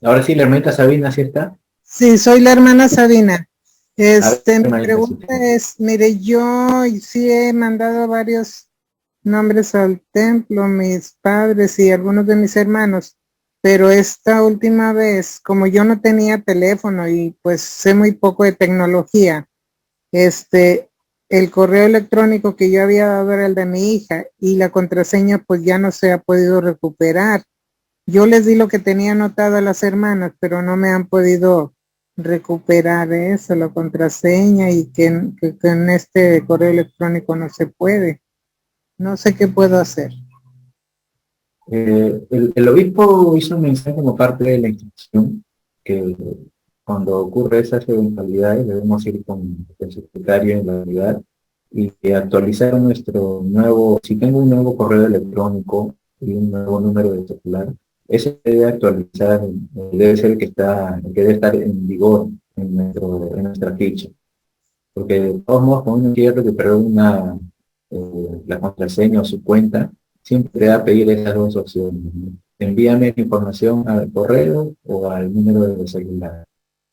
Ahora sí, la hermanita Sabina, ¿sí está? Sí, soy la hermana Sabina. Mi hermanita, pregunta sí. es, mire, yo sí he mandado varios nombres al templo, mis padres y algunos de mis hermanos, pero esta última vez, como yo no tenía teléfono y pues sé muy poco de tecnología, el correo electrónico que yo había dado era el de mi hija y la contraseña pues ya no se ha podido recuperar. Yo les di lo que tenía anotado a las hermanas, pero no me han podido recuperar eso, la contraseña, y que en este correo electrónico no se puede. No sé qué puedo hacer. El obispo hizo un mensaje como parte de la instrucción que cuando ocurre esas eventualidades debemos ir con el secretario en la unidad y actualizar nuestro nuevo, si tengo un nuevo correo electrónico y un nuevo número de celular, ese debe actualizar, debe ser el que debe estar en vigor en nuestra ficha. Porque de todos modos, cuando uno quiere recuperar la contraseña o su cuenta, siempre va a pedir esas dos opciones, ¿no? Envíame la información al correo o al número de celular,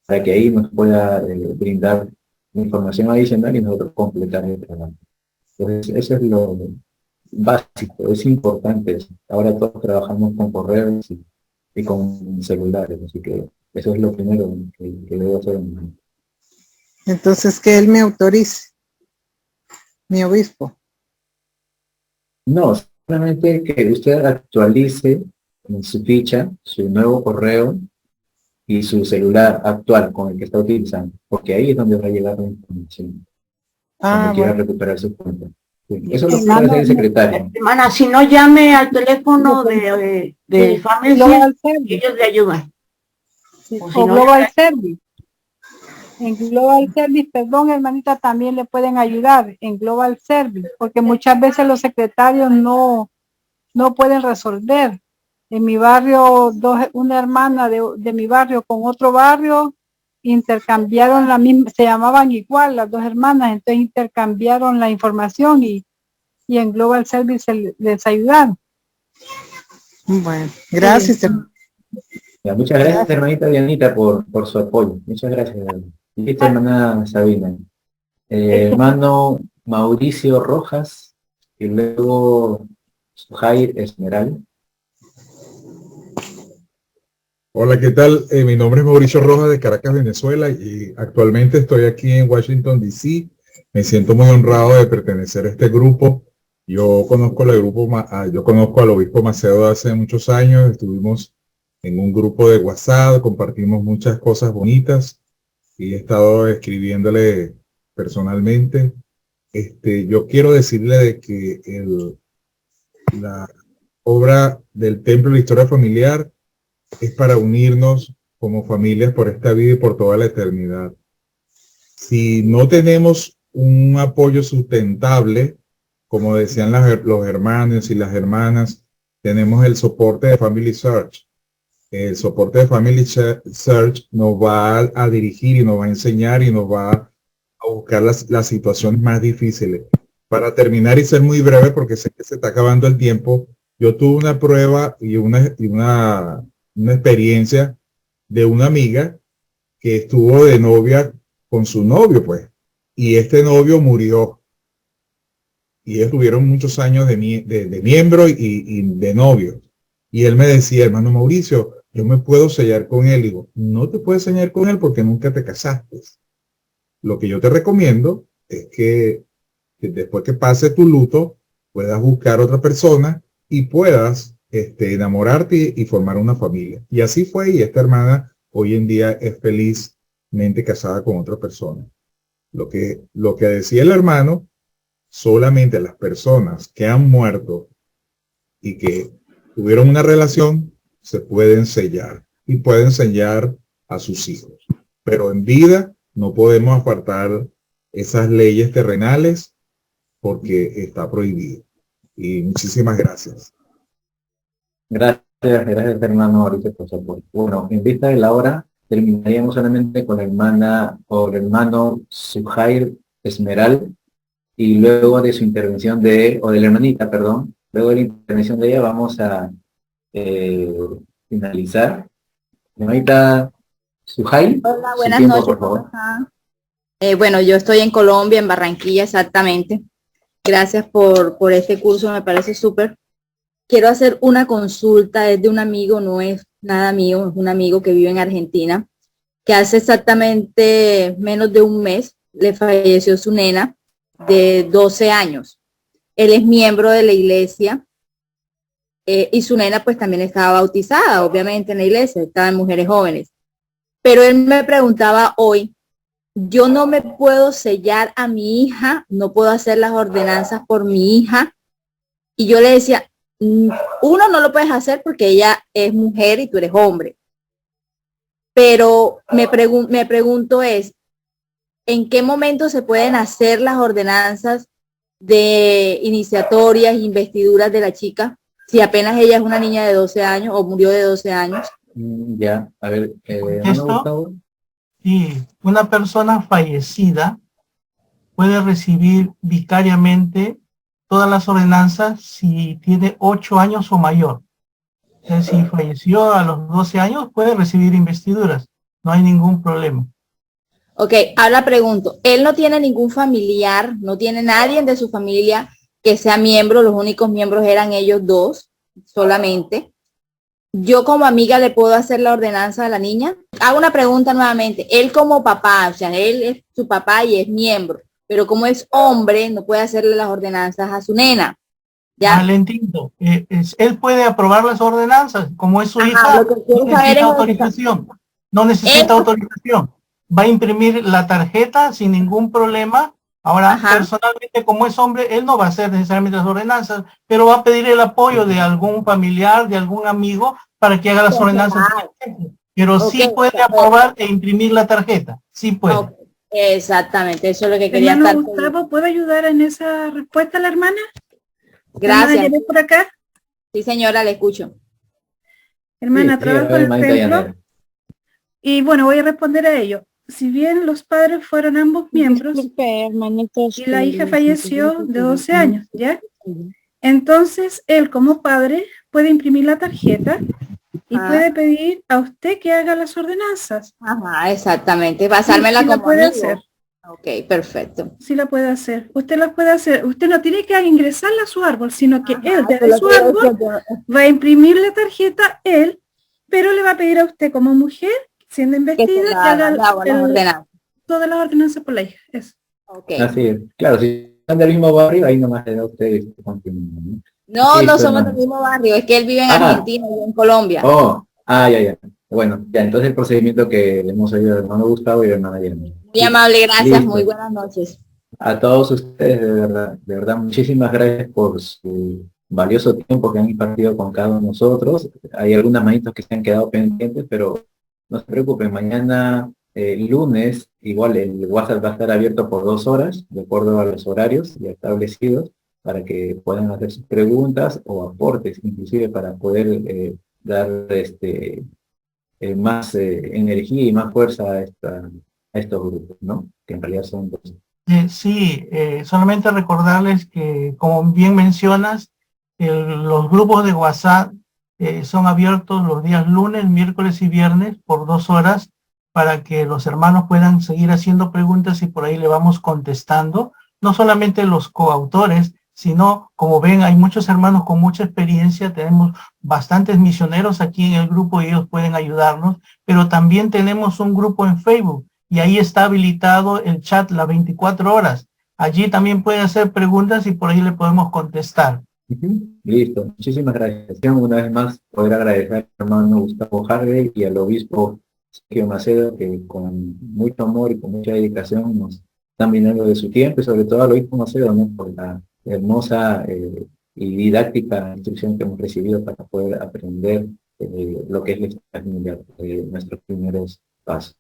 para que ahí nos pueda brindar información adicional y nosotros completar el programa. Entonces, eso es lo básico, es importante. Ahora todos trabajamos con correos y con celulares, así que eso es lo primero que debo hacer. Entonces, que él me autorice, mi obispo. No, solamente que usted actualice en su ficha su nuevo correo y su celular actual con el que está utilizando, porque ahí es donde va a llegar la información cuando quiera recuperar su cuenta. Sí, eso lo puede hacer el secretario. Hermana, si no, llame al teléfono de Family, ellos le ayudan. O Global Service. En Global Service, perdón, hermanita, también le pueden ayudar en Global Service, porque muchas veces los secretarios no pueden resolver. En mi barrio, una hermana de mi barrio con otro barrio intercambiaron la misma, se llamaban igual las dos hermanas, entonces intercambiaron la información y en Global Service les ayudaron. Bueno, gracias. Sí. Muchas gracias, hermanita Dianita, por su apoyo. Muchas gracias. Y esta hermana Sabina. Hermano Mauricio Rojas y luego Jair Esmeral. Hola, ¿qué tal? Mi nombre es Mauricio Rojas de Caracas, Venezuela, y actualmente estoy aquí en Washington, D.C. Me siento muy honrado de pertenecer a este grupo. Yo conozco al obispo Macedo hace muchos años. Estuvimos en un grupo de WhatsApp, compartimos muchas cosas bonitas y he estado escribiéndole personalmente. Yo quiero decirle de que la obra del Templo de la Historia Familiar es para unirnos como familias por esta vida y por toda la eternidad. Si no tenemos un apoyo sustentable, como decían los hermanos y las hermanas, tenemos el soporte de Family Search. el soporte de Family Search nos va a dirigir y nos va a enseñar y nos va a buscar las situaciones más difíciles. Para terminar y ser muy breve, porque sé que se está acabando el tiempo, yo tuve una prueba y una experiencia de una amiga que estuvo de novia con su novio, pues, y este novio murió. Y ellos tuvieron muchos años de miembro y de novio. Y él me decía, hermano Mauricio, yo me puedo sellar con él. Y digo, no te puedes sellar con él porque nunca te casaste. Lo que yo te recomiendo es que después que pase tu luto, puedas buscar otra persona y puedas enamorarte y formar una familia. Y así fue, y esta hermana hoy en día es felizmente casada con otra persona. Lo que decía el hermano, solamente las personas que han muerto y que tuvieron una relación se pueden sellar y pueden sellar a sus hijos. Pero en vida no podemos apartar esas leyes terrenales porque está prohibido. Y muchísimas gracias. Gracias hermano Mauricio por su apoyo. Bueno, en vista de la hora, terminaríamos solamente con la hermana o el hermano Sujair Esmeral, y luego de su intervención o de la hermanita, perdón, luego de la intervención de ella vamos a finalizar. Hermanita Sujair, hola, su buenas tiempo, noches, por favor. ¿cómo están? Bueno, yo estoy en Colombia, en Barranquilla exactamente. Gracias por este curso, me parece súper. Quiero hacer una consulta, es de un amigo, no es nada mío, es un amigo que vive en Argentina, que hace exactamente menos de un mes le falleció su nena de 12 años. Él es miembro de la iglesia y su nena pues también estaba bautizada, obviamente en la iglesia, estaba en mujeres jóvenes. Pero él me preguntaba hoy, yo no me puedo sellar a mi hija, no puedo hacer las ordenanzas por mi hija. Y yo le decía, uno, no lo puedes hacer porque ella es mujer y tú eres hombre. Pero me pregunto es, ¿en qué momento se pueden hacer las ordenanzas de iniciatorias, investiduras de la chica? Si apenas ella es una niña de 12 años o murió de 12 años. Ya, a ver, ¿Esto? Sí, una persona fallecida puede recibir vicariamente todas las ordenanzas si tiene 8 años o mayor. Es decir, si falleció a los 12 años, puede recibir investiduras. No hay ningún problema. Ok, ahora pregunto, él no tiene ningún familiar, no tiene nadie de su familia que sea miembro, los únicos miembros eran ellos dos solamente. Yo como amiga le puedo hacer la ordenanza a la niña. Hago una pregunta nuevamente, él como papá, o sea, él es su papá y es miembro, pero como es hombre, no puede hacerle las ordenanzas a su nena. ¿Ya? Le entiendo. Él puede aprobar las ordenanzas, como es su hija, lo que quiero no saber necesita es autorización. No necesita autorización. Va a imprimir la tarjeta sin ningún problema. Ahora, personalmente, como es hombre, él no va a hacer necesariamente las ordenanzas, pero va a pedir el apoyo de algún familiar, de algún amigo, para que haga las ordenanzas. Pero sí puede aprobar e imprimir la tarjeta. Sí puede. Exactamente, eso es lo que quería Hermano estar. Gustavo, ¿puedo ayudar en esa respuesta a la hermana? Gracias. ¿Hermana, por acá? Sí, señora, le escucho. Hermana, trabajo en el templo. Y bueno, voy a responder a ello. Si bien los padres fueron ambos miembros, y la hija falleció de 12 años, ¿ya? Entonces, él como padre puede imprimir la tarjeta y puede pedir a usted que haga las ordenanzas. Ajá, exactamente. Pasármela sí, como la puede amigo. hacer. Ok, perfecto. Sí la puede hacer. Usted la puede hacer. Usted no tiene que ingresarla a su árbol, sino que él desde su árbol va a imprimir la tarjeta, él, pero le va a pedir a usted como mujer, siendo investida, que haga todas las ordenanzas por la hija. Eso. Okay. Así es. Claro, si están del mismo barrio, ahí nomás le da a ustedes. No, no somos del mismo barrio, es que él vive en Argentina y yo en Colombia. Ya. Bueno, ya, entonces el procedimiento que le hemos oído al hermano Gustavo y al hermano Yerma. Muy amable, gracias, Listo. muy buenas noches. A todos ustedes, de verdad, muchísimas gracias por su valioso tiempo que han impartido con cada uno de nosotros. Hay algunas manitos que se han quedado pendientes, pero no se preocupen, mañana lunes, igual el WhatsApp va a estar abierto por 2 horas, de acuerdo a los horarios ya establecidos, para que puedan hacer sus preguntas o aportes, inclusive para poder dar más energía y más fuerza a estos grupos, ¿no? Que en realidad son dos. Sí, solamente recordarles que, como bien mencionas, los grupos de WhatsApp son abiertos los días lunes, miércoles y viernes por 2 horas para que los hermanos puedan seguir haciendo preguntas y por ahí le vamos contestando. No solamente los coautores, sino, como ven, hay muchos hermanos con mucha experiencia, tenemos bastantes misioneros aquí en el grupo y ellos pueden ayudarnos, pero también tenemos un grupo en Facebook y ahí está habilitado el chat las 24 horas. Allí también pueden hacer preguntas y por ahí le podemos contestar. Listo, muchísimas gracias. Una vez más poder agradecer al hermano Gustavo Harvey y al obispo Sergio Macedo, que con mucho amor y con mucha dedicación nos están viniendo de su tiempo, y sobre todo al obispo Macedo, ¿no? Por la hermosa y didáctica instrucción que hemos recibido para poder aprender lo que es la historia familiar, nuestros primeros pasos.